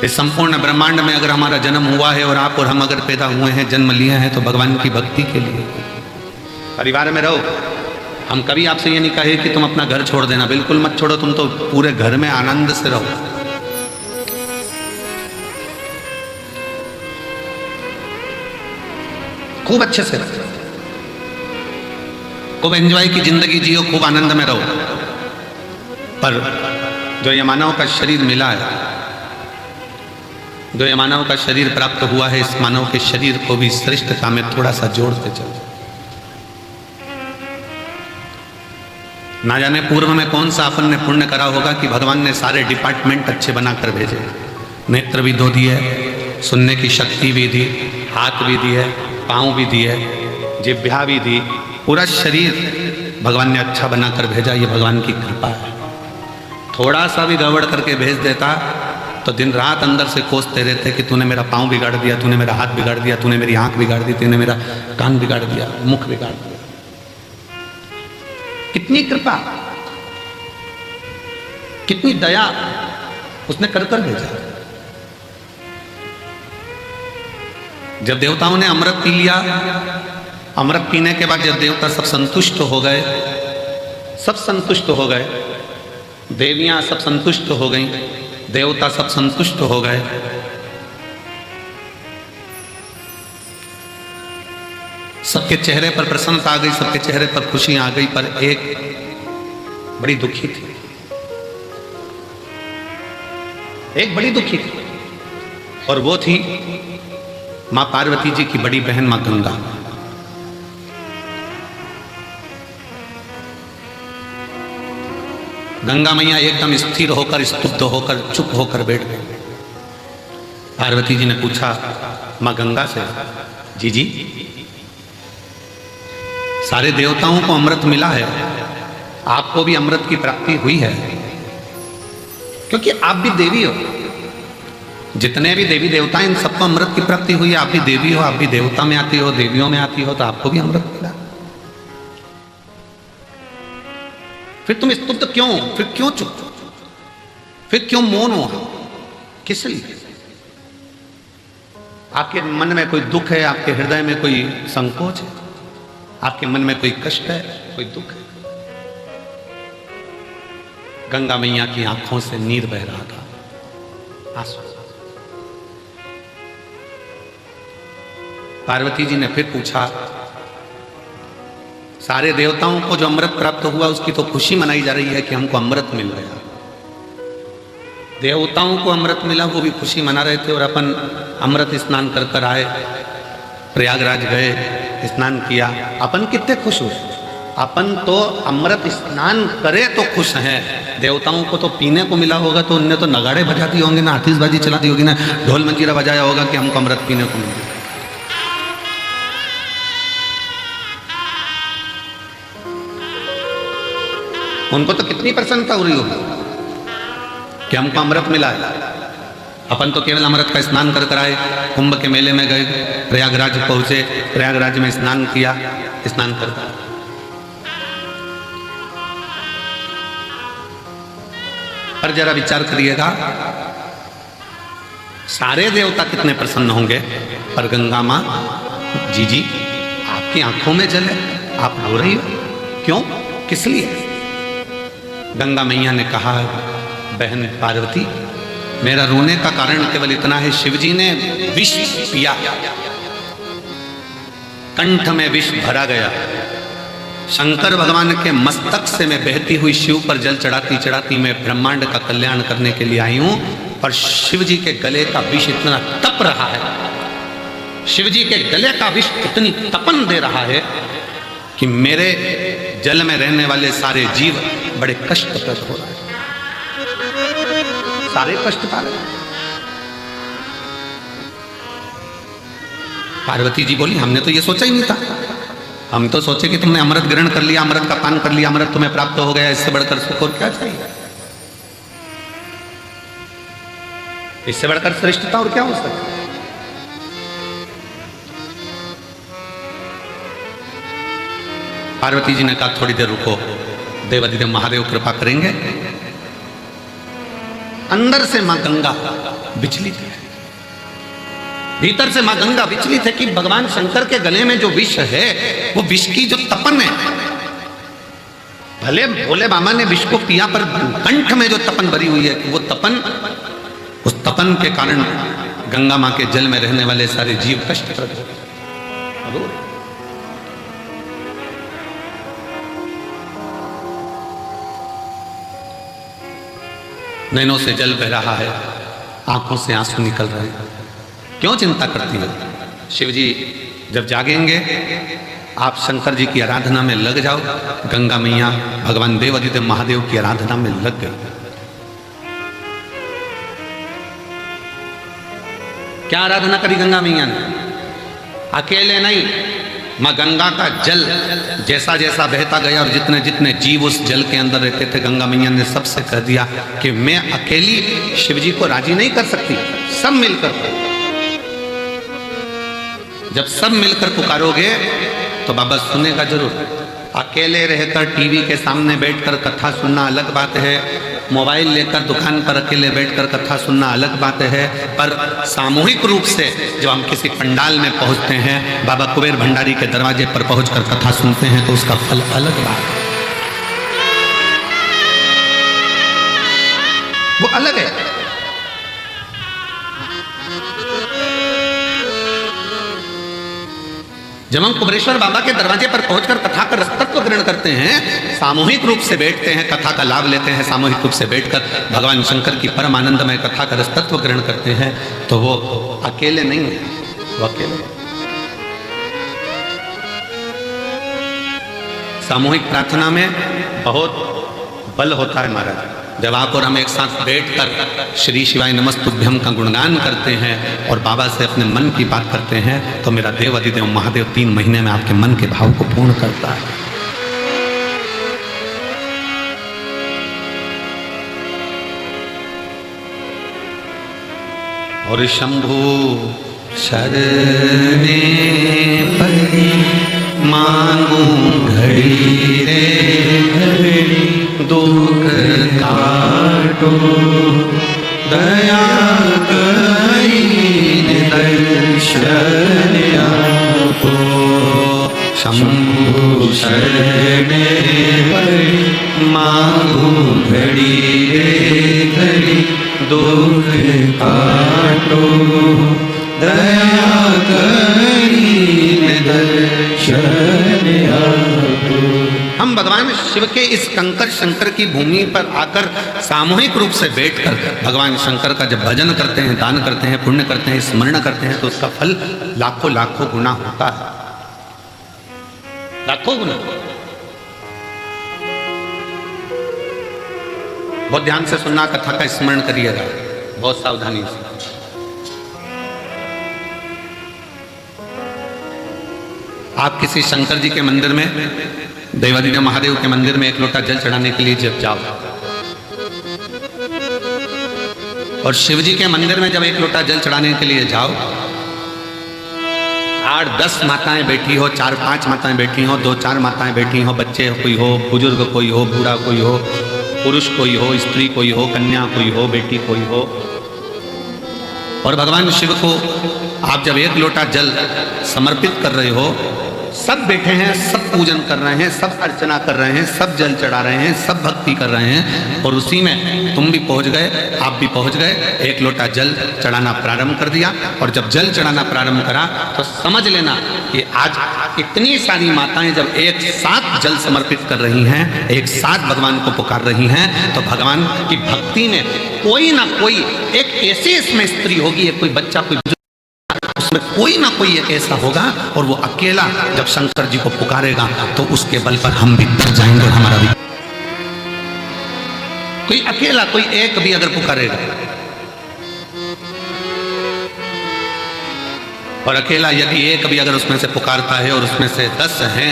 A: इस संपूर्ण ब्रह्मांड में अगर हमारा जन्म हुआ है और आप और हम अगर पैदा हुए हैं, जन्म लिए हैं, तो भगवान की भक्ति के लिए। परिवार में रहो। हम कभी आपसे ये नहीं कहे कि तुम अपना घर छोड़ देना, बिल्कुल मत छोड़ो, तुम तो पूरे घर में आनंद से रहो। खूब अच्छे से रहो, खूब एंजॉय की जिंदगी जियो, खूब आनंद में रहो। पर जो ये मानव का शरीर मिला है, जो ये मानव का शरीर प्राप्त हुआ है, इस मानव के शरीर को भी श्रेष्ठता में थोड़ा सा जोड़ते चलो। ना जाने पूर्व में कौन सा अपन ने पुण्य करा होगा कि भगवान ने सारे डिपार्टमेंट अच्छे बनाकर भेजे। नेत्र भी दो दिए, सुनने की शक्ति भी दी, हाथ भी दी है, पाँव भी दी है, जिह्वा भी दी, पूरा शरीर भगवान ने अच्छा बनाकर भेजा। ये भगवान की कृपा है। थोड़ा सा भी गड़बड़ करके भेज देता तो दिन रात अंदर से कोसते रहते कि तूने मेरा पाँव बिगाड़ दिया, तूने मेरा हाथ बिगाड़ दिया, तूने मेरी आंख बिगाड़ दी, तूने मेरा कान बिगाड़ दिया, मुख बिगाड़ दिया। कितनी कृपा, कितनी दया उसने कर कर भेजा। जब देवताओं ने अमृत पी लिया, अमृत पीने के बाद जब देवता सब संतुष्ट हो गए, सब संतुष्ट हो गए, देवियां सब संतुष्ट हो गईं, देवता सब संतुष्ट हो गए, सबके चेहरे पर प्रसन्नता आ गई, सबके चेहरे पर खुशी आ गई, पर एक बड़ी दुखी थी, एक बड़ी दुखी थी, और वो थी मां पार्वती जी की बड़ी बहन मां गंगा। गंगा मैया एकदम स्थिर होकर, स्तब्ध होकर, चुप होकर बैठ गई। पार्वती जी ने पूछा मां गंगा से, जी सारे देवताओं को अमृत मिला है, आपको भी अमृत की प्राप्ति हुई है, क्योंकि आप भी देवी हो। जितने भी देवी देवता हैं, इन सबको अमृत की प्राप्ति हुई है। आप भी देवी हो, आप भी देवता में आती हो, देवियों में आती हो, तो आपको भी अमृत मिला। फिर तुम स्तुत क्यों? फिर क्यों चुप? फिर क्यों मौन हो? किस लिए? आपके मन में कोई दुख है, आपके हृदय में कोई संकोच है, आपके मन में कोई कष्ट है, कोई दुख है? गंगा मैया की आंखों से नीर बह रहा था, आंसू। पार्वती जी ने फिर पूछा, सारे देवताओं को जो अमृत प्राप्त हुआ उसकी तो खुशी मनाई जा रही है कि हमको अमृत मिल गया। देवताओं को अमृत मिला, वो भी खुशी मना रहे थे, और अपन अमृत स्नान कर कर आए, प्रयागराज गए, स्नान किया, अपन कितने खुश हुए। अपन तो अमृत स्नान करे तो खुश हैं, देवताओं को तो पीने को मिला होगा तो उनने तो नगाड़े बजा दिए होंगे ना, आतिशबाजी चला दी होगी ना, ढोल मंजीरा बजाया होगा कि हमको अमृत पीने को मिला। उनको तो कितनी प्रसन्नता हो रही होगी कि हमको अमृत मिला है। अपन तो केवल अमृत का स्नान कर कर आए, कुंभ के मेले में गए, प्रयागराज पहुंचे, प्रयागराज में स्नान किया, स्नान करता। पर जरा विचार करिएगा, सारे देवता कितने प्रसन्न होंगे, पर गंगा मां, जी आपकी आंखों में जल है, आप रो रही हो, क्यों, किस लिए? गंगा मैया ने कहा, बहन पार्वती, मेरा रोने का कारण केवल इतना है, शिवजी ने विष पिया, कंठ में विष भरा गया। शंकर भगवान के मस्तक से मैं बहती हुई शिव पर जल चढ़ाती चढ़ाती मैं ब्रह्मांड का कल्याण करने के लिए आई हूं, पर शिवजी के गले का विष इतना तप रहा है, शिवजी के गले का विष इतनी तपन दे रहा है कि मेरे जल में रहने वाले सारे जीव बड़े कष्टप्रद हो रहे हैं, सारे कष्ट पा रहे हैं। पार्वती जी बोली, हमने तो ये सोचा ही नहीं था, हम तो सोचे कि तुमने अमृत ग्रहण कर लिया, अमृत का पान कर लिया, अमृत तुम्हें प्राप्त हो गया, इससे बढ़कर सुख और क्या चाहिए, इससे बढ़कर श्रेष्ठता और क्या हो सकता है। पार्वती जी ने कहा, थोड़ी देर रुको, देवाधिदेव महादेव कृपा करेंगे। अंदर से मां गंगा विचलित है, भीतर से मां गंगा विचलित है कि भगवान शंकर के गले में जो विष है, वो विष की जो तपन है, भले भोले बाबा ने विष को पिया, पर कंठ में जो तपन भरी हुई है, वो तपन, उस तपन के कारण गंगा मां के जल में रहने वाले सारे जीव कष्टप्रद हो। नैनों से जल बह रहा है, आंखों से आंसू निकल रहे हैं, क्यों चिंता करती है? शिवजी जब जागेंगे, आप शंकर जी की आराधना में लग जाओ। गंगा मैया भगवान देवाधिदेव महादेव की आराधना में लग गई। क्या आराधना करी गंगा मैया ने? अकेले नहीं, मां गंगा का जल जैसा जैसा बहता गया और जितने जितने जीव उस जल के अंदर रहते थे, गंगा मैया ने सबसे कह दिया कि मैं अकेली शिवजी को राजी नहीं कर सकती, सब मिलकर। जब सब मिलकर पुकारोगे तो बाबा सुनेगा जरूर। अकेले रहकर टीवी के सामने बैठकर कथा सुनना अलग बात है, मोबाइल लेकर दुकान पर अकेले बैठकर कथा सुनना अलग बात है, पर सामूहिक रूप से जब हम किसी पंडाल में पहुंचते हैं, बाबा कुबेर भंडारी के दरवाजे पर पहुंचकर कथा सुनते हैं, तो उसका फल अलग बात है, वो अलग है। जब हम कुबेरेश्वर बाबा के दरवाजे पर पहुंचकर कथा का रसतत्व ग्रहण करते हैं, सामूहिक रूप से बैठते हैं, कथा का लाभ लेते हैं, सामूहिक रूप से बैठकर भगवान शंकर की परम आनंदमय कथा का रसतत्व ग्रहण करते हैं, तो वो अकेले नहीं है, वो अकेले। सामूहिक प्रार्थना में बहुत बल होता है महाराज। जब आप और हम एक साथ बैठकर श्री शिवाय नमस्तुभ्यम का गुणगान करते हैं और बाबा से अपने मन की बात करते हैं, तो मेरा देवाधिदेव महादेव 3 महीने में आपके मन के भाव को पूर्ण करता है। और शंभु शरणे परि मांगू घड़ी रे घड़ी, दुख काटो दया करी दर्शन आपो। शंभु शरणे परि मांगू
B: घड़ी रे घड़ी दुख काटो, दया करी दर्शन आपो।
A: हम भगवान शिव के इस कंकर शंकर की भूमि पर आकर सामूहिक रूप से बैठकर भगवान शंकर का जब भजन करते हैं, दान करते हैं, पुण्य करते हैं, स्मरण करते हैं, तो उसका फल लाखों लाखों गुना होता है, लाखों गुना। बहुत ध्यान से सुनना, कथा का स्मरण करिएगा बहुत सावधानी से। आप किसी शंकर जी के मंदिर में, देवादिदेव महादेव के मंदिर में एक लोटा जल चढ़ाने के लिए जब जाओ, और शिव जी के मंदिर में जब एक लोटा जल चढ़ाने के लिए जाओ, 8-10 माताएं बैठी हो, 4-5 माताएं बैठी हो, 2-4 माताएं बैठी हो, बच्चे कोई हो, बुजुर्ग कोई हो, बूढ़ा कोई हो, पुरुष कोई हो, स्त्री कोई हो, कन्या कोई हो, बेटी कोई हो, और भगवान शिव को आप जब एक लोटा जल समर्पित कर रहे हो, सब बैठे हैं, सब पूजन कर रहे हैं, सब अर्चना कर रहे हैं, सब जल चढ़ा रहे हैं, सब भक्ति कर रहे हैं, और उसी में तुम भी पहुंच गए, आप भी पहुंच गए, एक लोटा जल चढ़ाना प्रारंभ कर दिया। और जब जल चढ़ाना प्रारंभ करा तो समझ लेना कि आज इतनी सारी माताएं जब एक साथ जल समर्पित कर रही हैं, एक साथ भगवान को पुकार रही हैं, तो भगवान की भक्ति में कोई ना कोई एक ऐसी इसमें स्त्री होगी, कोई बच्चा, कोई उसमें कोई ना कोई एक ऐसा होगा, और वो अकेला जब शंकर जी को पुकारेगा तो उसके बल पर हम भी तर जाएंगे, हमारा भी। कोई अकेला, कोई एक भी अगर पुकारेगा, और अकेला यदि एक भी अगर उसमें से पुकारता है और उसमें से 10 हैं,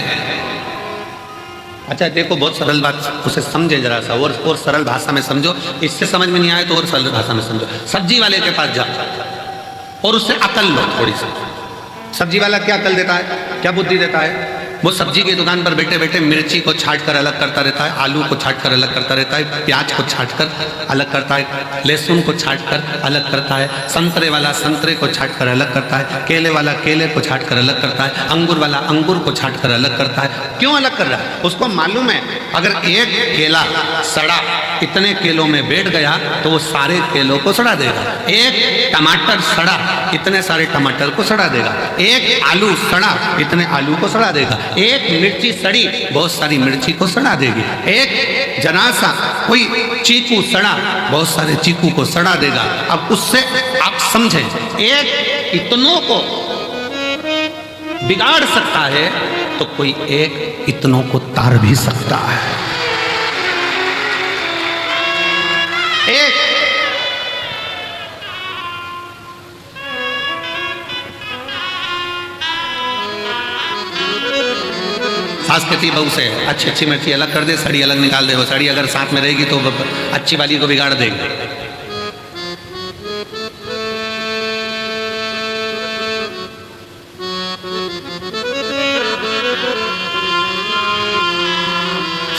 A: अच्छा देखो बहुत सरल बात, उसे समझे जरा सा, और सरल भाषा में समझो, इससे समझ में नहीं आए तो और सरल भाषा में समझो। सब्जी वाले के पास जाओ और उससे अकल लो थोड़ी सी। सब्जी वाला क्या अकल देता है, क्या बुद्धि देता है? वो सब्जी की दुकान पर बैठे बैठे मिर्ची को छाट कर अलग करता रहता है, आलू को छाट कर अलग करता रहता है, प्याज को छाट कर अलग करता है, लहसुन को छाट कर अलग करता है, संतरे वाला संतरे को छाट कर अलग करता है, केले वाला केले को छाट कर अलग करता है, अंगूर वाला अंगूर को छाट कर अलग करता है। क्यों अलग कर रहा है? उसको मालूम है अगर एक केला सड़ा इतने केलों में बैठ गया तो वो सारे केलों को सड़ा देगा, एक टमाटर सड़ा इतने सारे टमाटर को सड़ा देगा, एक आलू सड़ा इतने आलू को सड़ा देगा, एक मिर्ची सड़ी बहुत सारी मिर्ची को सड़ा देगी, एक जरा सा कोई चीकू सड़ा बहुत सारे चीकू को सड़ा देगा। अब उससे आप समझें, एक इतनों को बिगाड़ सकता है तो कोई एक इतनों को तार भी सकता है। एक सास कहती बहू से अच्छी अच्छी मिर्ची अलग कर दे, सड़ी अलग निकाल दे। वो सड़ी अगर साथ में रहेगी तो अच्छी वाली को बिगाड़ देगी।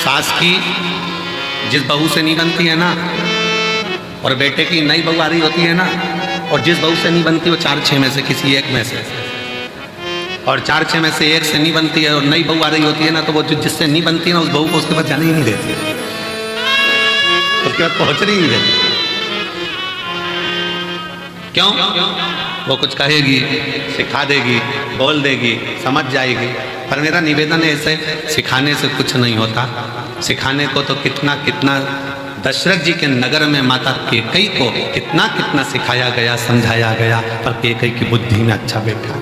A: सास की जिस बहू से नहीं बनती है ना, और बेटे की नई बहू आ रही होती है ना, और जिस बहू से नहीं बनती वो 4-6 में से किसी एक में से, और 4-6 में से एक से नहीं बनती है और नई बहू आ रही होती है ना, तो वो जिससे नहीं बनती है ना उस बहू को उसके पास जाने ही नहीं देती, उसके बाद पहुंचने ही नहीं देती। क्यों? वो कुछ कहेगी, सिखा देगी, बोल देगी, समझ जाएगी। पर मेरा निवेदन है, ऐसे सिखाने से कुछ नहीं होता। सिखाने को तो कितना कितना दशरथ जी के नगर में माता कैकेयी को कितना कितना सिखाया गया, समझाया गया, पर कैकेयी की बुद्धि में अच्छा बैठा।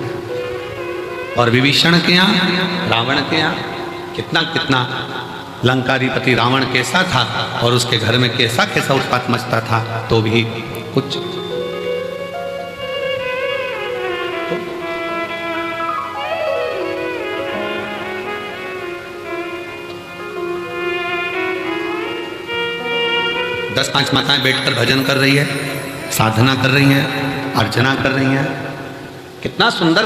A: और विभीषण के यहाँ, रावण के यहाँ कितना कितना लंकाधिपति रावण कैसा था और उसके घर में कैसा कैसा उत्पात मचता था, तो भी कुछ तो 10-5 माताएं बैठकर भजन कर रही है, साधना कर रही हैं, अर्चना कर रही हैं। कितना सुंदर।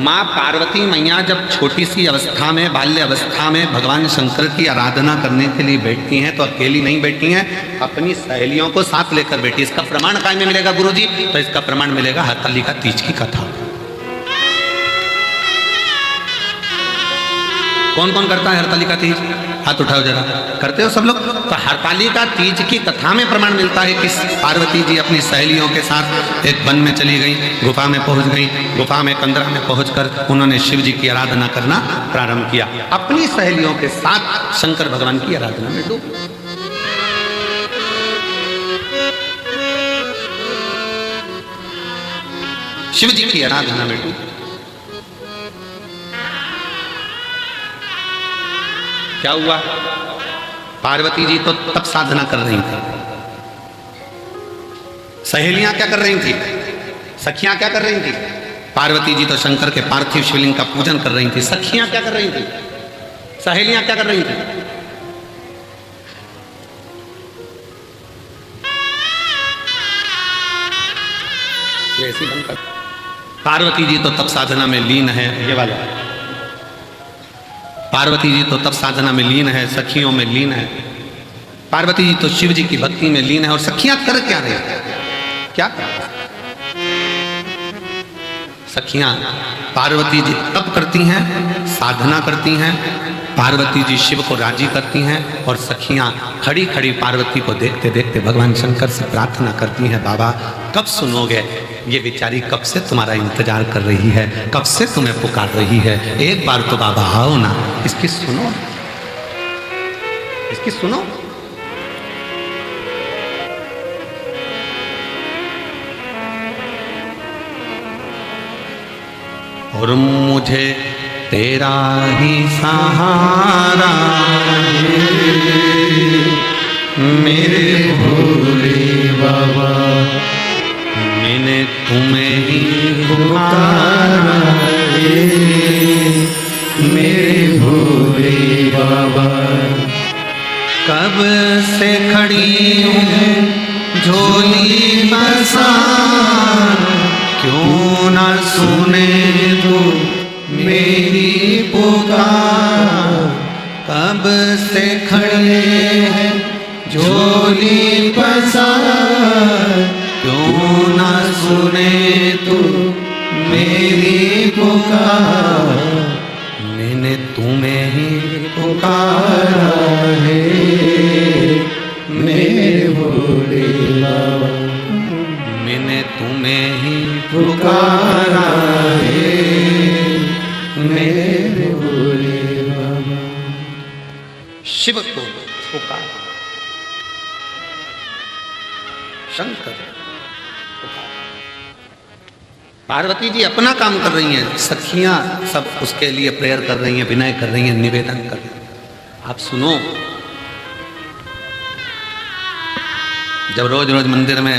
A: माँ पार्वती मैया जब छोटी सी अवस्था में, बाल्य अवस्था में भगवान शंकर की आराधना करने के लिए बैठती हैं तो अकेली नहीं बैठी हैं, अपनी सहेलियों को साथ लेकर बैठी। इसका प्रमाण काय में मिलेगा गुरुजी? तो इसका प्रमाण मिलेगा हरतालिका तीज की कथा। कौन कौन करता है हरतालिका तीज? हाथ उठाओ जरा, करते हो सब लोग? तो हरतालिका तीज की कथा में प्रमाण मिलता है कि पार्वती जी अपनी सहेलियों के साथ एक वन में चली गई, गुफा में पहुंच गई। गुफा में कंदरा में पहुंचकर उन्होंने शिव जी की आराधना करना प्रारंभ किया। अपनी सहेलियों के साथ शंकर भगवान की आराधना में डूब। शिव जी की आराधना में डूब। क्या हुआ? पार्वती जी तो तब साधना कर रही थी। सहेलियां क्या कर रही थी? सखियां क्या कर रही थी? पार्वती जी तो शंकर के पार्थिव शिवलिंग का पूजन कर रही थी। सखियां क्या कर रही थी? सहेलियां क्या कर रही थी? ऐसी बनकर पार्वती जी तो तब साधना में लीन है। ये वाला पार्वती जी तो तब साधना में लीन है, सखियों में लीन है। पार्वती जी तो शिव जी की भक्ति में लीन है। और सखियां कर क्या रही? क्या सखियां? पार्वती जी तप करती हैं, साधना करती हैं, पार्वती जी शिव को राजी करती हैं। और सखियां खड़ी खड़ी पार्वती को देखते देखते भगवान शंकर से प्रार्थना करती हैं, बाबा कब सुनोगे? ये बेचारी कब से तुम्हारा इंतजार कर रही है, कब से तुम्हें पुकार रही है। एक बार तो बाबा आओ ना, इसकी सुनो, इसकी सुनो। और मुझे तेरा ही सहारा मेरे भोले बाबा, मैंने तुम्हें ही पुकारा मेरे भोले बाबा। कब से खड़ी हूँ झोली बरसात, क्यों ना सुने तू मेरी पुकार। कब से खड़े हैं झोली बरसात, क्यों ना सुने तू मेरी पुकार। मैंने तुम्हें ही पुकारा है मेरे भोले बाबा, मैंने तुम्हें ही पुकारा है मेरे भोले बाबा। शिव को पुकार, शंकर पार्वती जी अपना काम कर रही हैं, सखियां सब उसके लिए प्रेयर कर रही हैं, विनय कर रही हैं, निवेदन कर रही हैं। आप सुनो, जब रोज रोज मंदिर में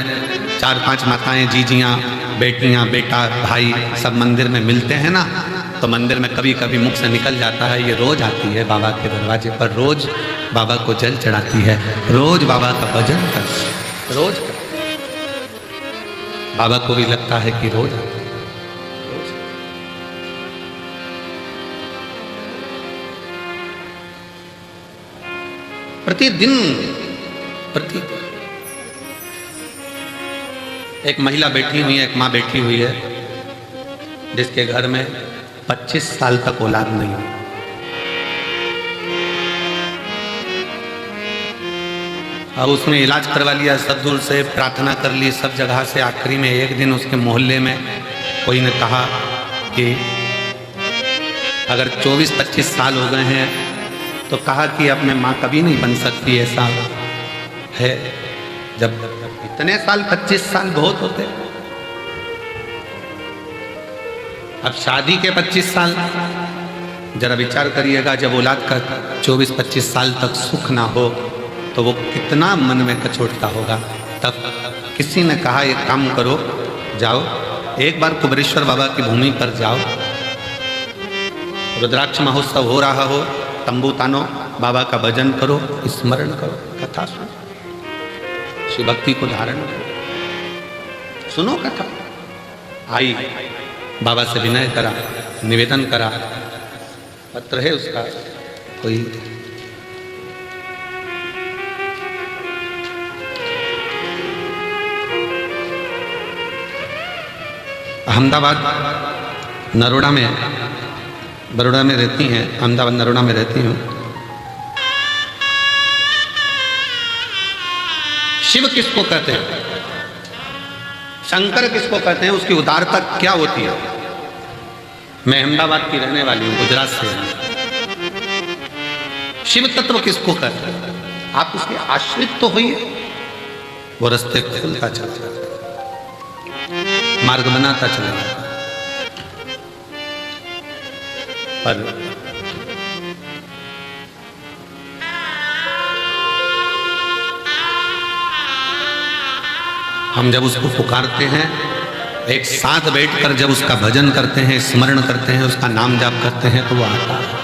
A: 4-5 माताएं, जीजियां, बेटियां, बेटा, भाई सब मंदिर में मिलते हैं ना, तो मंदिर में कभी कभी मुख से निकल जाता है, ये रोज आती है बाबा के दरवाजे पर, रोज बाबा को जल चढ़ाती है, रोज बाबा का भजन करती है, रोज कर। बाबा को भी लगता है कि रोज आती है। प्रतिदिन एक महिला बैठी हुई है, एक माँ बैठी हुई है, जिसके घर में 25 साल तक औलाद नहीं है। अब उसने इलाज करवा लिया, सब दूर से प्रार्थना कर ली, सब जगह से। आखिरी में एक दिन उसके मोहल्ले में कोई ने कहा कि अगर 24-25 साल हो गए हैं तो कहा कि अब मैं माँ कभी नहीं बन सकती, ऐसा है। जब इतने साल 25 साल बहुत होते, अब शादी के 25 साल, जरा विचार करिएगा, जब औलाद का 24-25 साल तक सुख ना हो तो वो कितना मन में कचोटता होगा। तब किसी ने कहा एक काम करो, जाओ एक बार कुबेरेश्वर बाबा की भूमि पर जाओ, रुद्राक्ष महोत्सव हो रहा हो, तंबू तानो, बाबा का भजन करो, स्मरण करो, कथा सुनो, शिव भक्ति को धारण करो, सुनो कथा। आई, बाबा से विनय करा, निवेदन करा, पत्र है उसका, कोई अहमदाबाद नरोड़ा में बड़ौदा में रहती हैं, अहमदाबाद नरोड़ा में रहती हूँ। शिव किसको कहते हैं, शंकर किसको कहते हैं, उसकी उदारता क्या होती है? मैं अहमदाबाद की रहने वाली हूँ, गुजरात से। शिव तत्व किसको कहते हैं? आप उसके आश्रित तो होइए, वो रास्ते खुलता चला जाता, मार्ग बनाता चला जाता। पर हम जब उसको पुकारते हैं, एक साथ बैठकर जब उसका भजन करते हैं, स्मरण करते हैं, उसका नाम जाप करते हैं, तो वो आता है।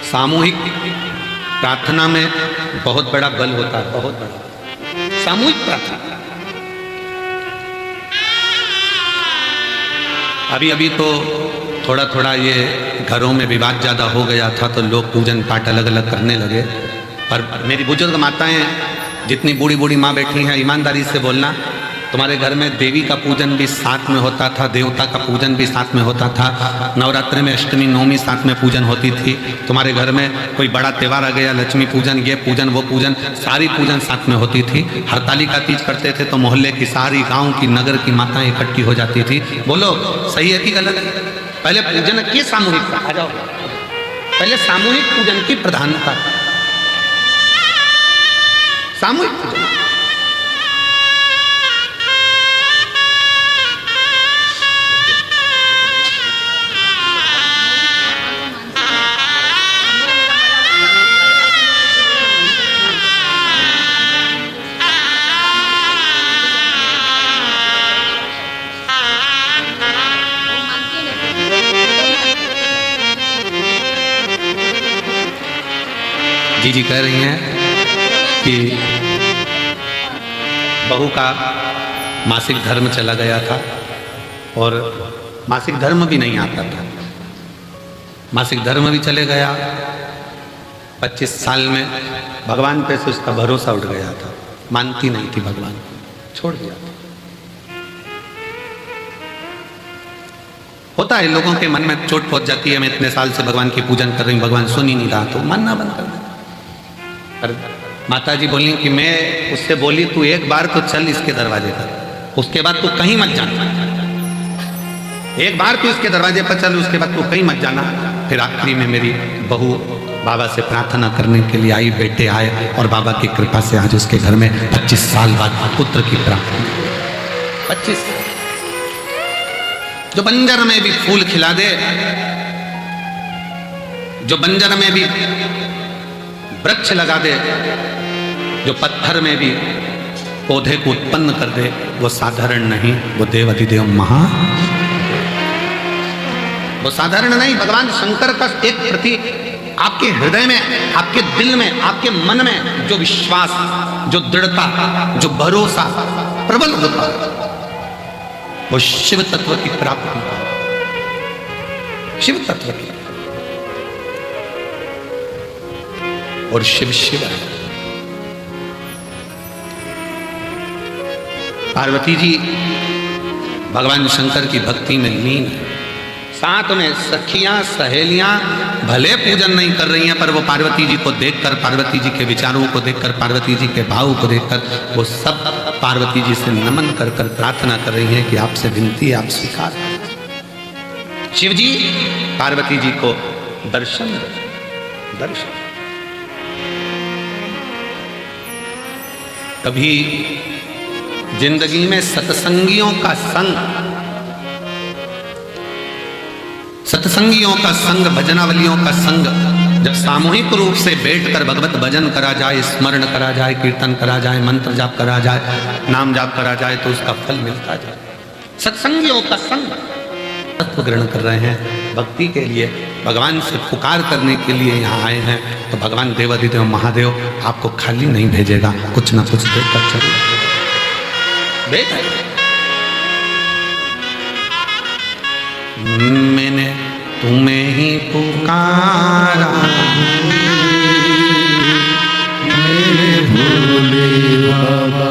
A: सामूहिक प्रार्थना में बहुत बड़ा बल होता है, बहुत बड़ा सामूहिक प्रार्थना। अभी अभी तो थोड़ा थोड़ा ये घरों में विवाद ज़्यादा हो गया था, तो लोग पूजन पाठ अलग अलग करने लगे। पर मेरी बुजुर्ग माताएं, जितनी बूढ़ी बूढ़ी माँ बैठी हैं, ईमानदारी से बोलना, तुम्हारे घर में देवी का पूजन भी साथ में होता था, देवता का पूजन भी साथ में होता था, नवरात्रि में अष्टमी नवमी साथ में पूजन होती थी। तुम्हारे घर में कोई बड़ा त्यौहार आ गया, लक्ष्मी पूजन, ये पूजन, वो पूजन, सारी पूजन साथ में होती थी। हरतालिका तीज करते थे तो मोहल्ले की सारी, गांव की, नगर की माताएं इकट्ठी हो जाती थी। बोलो सही है कि गलत है? पहले पूजन की सामूहिकता, आ जाओ, पहले सामूहिक पूजन की प्रधानता, सामूहिक पूजन। जी कह रही हैं कि बहू का मासिक धर्म चला गया था और मासिक धर्म भी नहीं आता था। मासिक धर्म भी चले गया, 25 साल में भगवान पे से उसका भरोसा उठ गया था, मानती नहीं थी भगवान, छोड़ दिया था। होता है लोगों के मन में चोट पहुंच जाती है, मैं इतने साल से भगवान की पूजन कर रही हूँ, भगवान सुन ही नहीं रहा, तो मानना बंद कर दे। माता जी बोली कि मैं उससे बोली तू एक बार तो चल इसके दरवाजे पर, उसके बाद तू कहीं मत जाना, एक बार तू इसके दरवाजे पर चल, उसके बाद तू कहीं मत जाना। फिर आखिरी में मेरी बहू बाबा से प्रार्थना करने के लिए आई, बेटे आए और बाबा की कृपा से आज उसके घर में 25 साल बाद पुत्र की प्राप्ति। 25 जो बंजर में भी फूल खिला दे, जो बंजर में भी वृक्ष लगा दे, जो पत्थर में भी पौधे को उत्पन्न कर दे, वो साधारण नहीं, वो देव अधिदेव महा, वो साधारण नहीं। भगवान शंकर का एक प्रति आपके हृदय में, आपके दिल में, आपके मन में जो विश्वास, जो दृढ़ता, जो भरोसा प्रबल होता है, वो शिव तत्व की प्राप्ति, शिव तत्व की। और शिव शिव है। पार्वती जी भगवान शंकर की भक्ति में लीन है, साथ में सखियां सहेलियां भले पूजन नहीं कर रही हैं, पर वो पार्वती जी को देखकर, पार्वती जी के विचारों को देखकर, पार्वती जी के भाव को देखकर वो सब पार्वती जी से नमन कर कर प्रार्थना कर रही हैं कि आपसे विनती है, आप स्वीकार करें। शिव जी पार्वती जी को दर्शन दर्शन। कभी जिंदगी में सत्संगियों का संग, सत्संगियों का संग, भजनावलियों का संग, जब सामूहिक रूप से बैठकर भगवत भजन करा जाए, स्मरण करा जाए, कीर्तन करा जाए, मंत्र जाप करा जाए, नाम जाप करा जाए, तो उसका फल मिलता जाए। सत्संगियों का संग, तत्व ग्रहण कर रहे हैं, भक्ति के लिए, भगवान से पुकार करने के लिए यहाँ आए हैं, तो भगवान देवाधिदेव महादेव आपको खाली नहीं भेजेगा, कुछ ना कुछ देकर चलेगा। मैंने तुम्हें ही पुकारा,
B: मेरे भोले बाबा,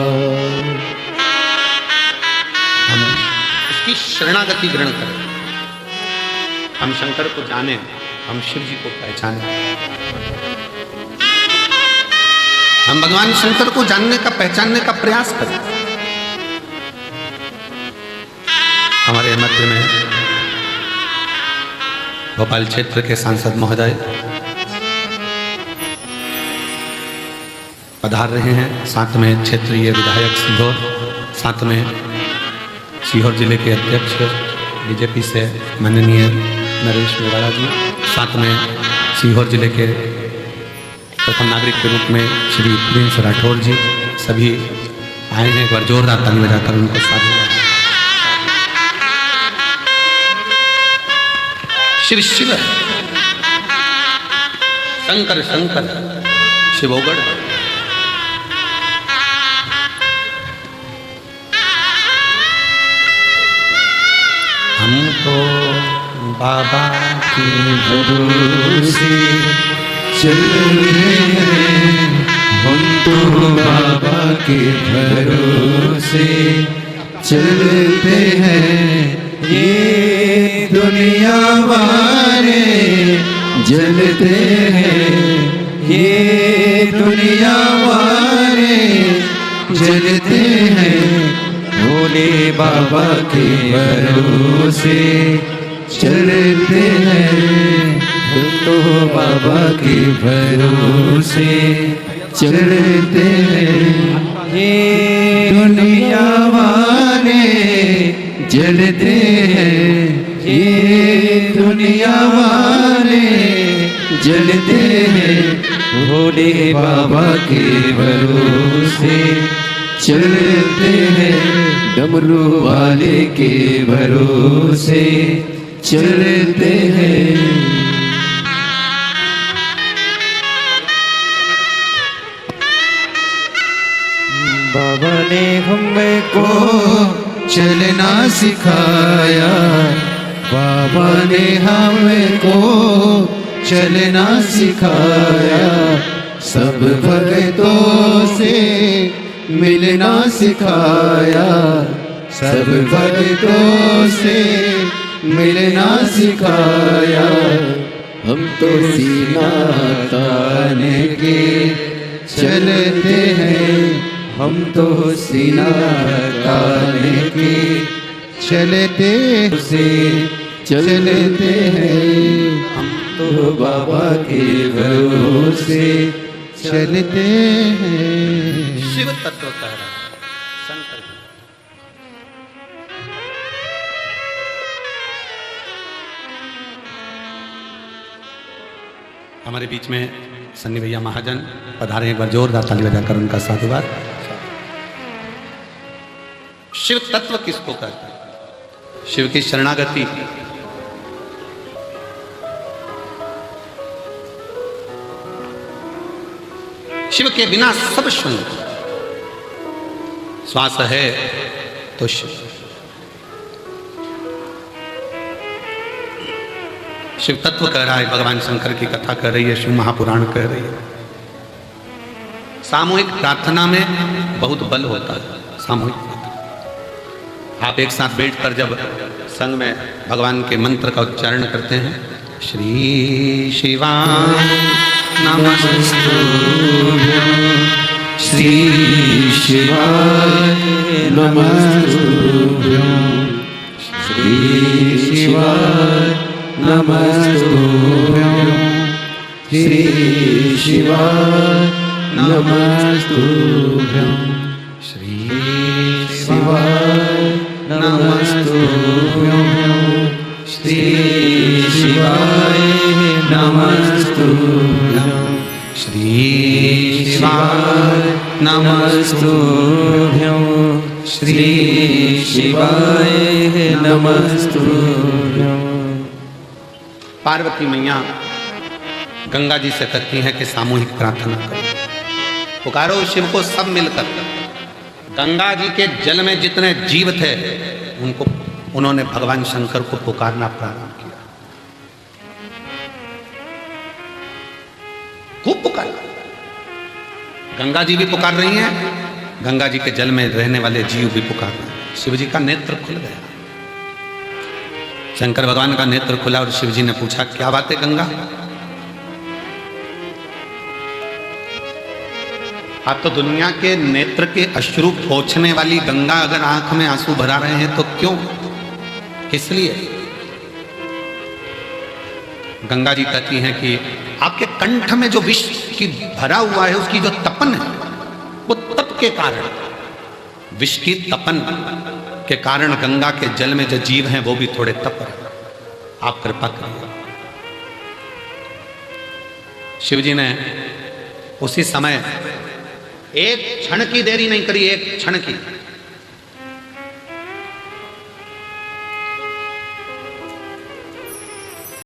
A: की शरणागति ग्रहण करें, हम शंकर को जाने, हम शिव जी को पहचाने, हम भगवान शंकर को जानने का, पहचानने का प्रयास करें। हमारे मध्य में भोपाल क्षेत्र के सांसद महोदय पधार रहे हैं, साथ में क्षेत्रीय विधायक सिंघोर, साथ में सीहोर जिले के अध्यक्ष बीजेपी से माननीय नरेश मेवाड़ा जी, साथ में सीहोर जिले के प्रथम नागरिक के रूप में श्री प्रिंस राठौर जी, सभी आए हैं। एक बार जोरदार ताली बजाकर उनको साथ में शिव शिव शंकर शंकर शिवोगढ़। हम तो बाबा
B: के भरोसे चल रहे हैं, हम तो बाबा के भरोसे चलते हैं। ये दुनिया वाले जलते हैं, ये दुनिया वाले जलते हैं। भोले बाबा के भरोसे चलते हैं, हम तो बाबा के भरोसे चलते हैं। ये दुनिया वाले जलते हैं, ये दुनिया वाले जलते हैं। भोले बाबा के भरोसे चलते हैं, डमरू वाले के भरोसे चलते हैं। बाबा ने हमको चलना सिखाया, बाबा ने हमको चलना सिखाया। सब भक्तों से मिलना सिखाया, सब भक्तों से मिलना सिखाया। हम तो सीना ताने के चलते हैं, हम तो सीना ताने के चलते से चलते हैं। हम तो बाबा के भरोसे चलते हैं।
A: शिव तत्व कह रहा है शंकर। हमारे बीच में सन्नी भैया महाजन पधारे, एक बार जोरदार ताली बजाकर उनका साधुवाद। शिव तत्व किसको कहते हैं? शिव की शरणागति। शिव के बिना सब शून्य, श्वास है तो शिव। शिव तत्व कह रहा है, भगवान शंकर की कथा कर रही है, शिव महापुराण कह रही है। सामूहिक प्रार्थना में बहुत बल होता है। सामूहिक प्रार्थना, आप एक साथ बैठकर जब संग में भगवान के मंत्र का उच्चारण करते हैं, श्री शिवाय नमस्तुभ्यं,
B: श्री शिवाय नमस्तुभ्यं, श्री शिवाय नमस्तुभ्यं, श्री शिवाय नमस्तुभ्यं, श्री शिवाय नमस्तुभ्यं, श्री शिवाय नमस्तुभ्यं, श्री शिवाय नमस्तुभ्यं, श्री शिवाय नमस्तुभ्यं।
A: पार्वती मैया गंगा जी से कहती हैं कि सामूहिक प्रार्थना करो, पुकारो शिव को सब मिलकर। गंगा जी के जल में जितने जीव थे उन्होंने भगवान शंकर को पुकारना प्रारंभ किया, खूब पुकार। गंगा जी भी पुकार रही हैं, गंगा जी के जल में रहने वाले जीव भी पुकार रहे हैं। शिव जी का नेत्र खुल गया। शंकर भगवान का नेत्र खुला और शिव जी ने पूछा, क्या बात है गंगा? आप तो दुनिया के नेत्र के अश्रु पोंछने वाली गंगा अगर आंख में आंसू भरा रहे हैं तो क्यों, किस लिए? गंगा जी कहती हैं कि आपके कंठ में जो विष की भरा हुआ है, उसकी जो तपन है, वो तप के कारण, विष की तपन के कारण गंगा के जल में जो जीव हैं वो भी थोड़े तप रहे। आप कृपा करिए। शिव जी ने उसी समय एक क्षण की देरी नहीं करी, एक क्षण की,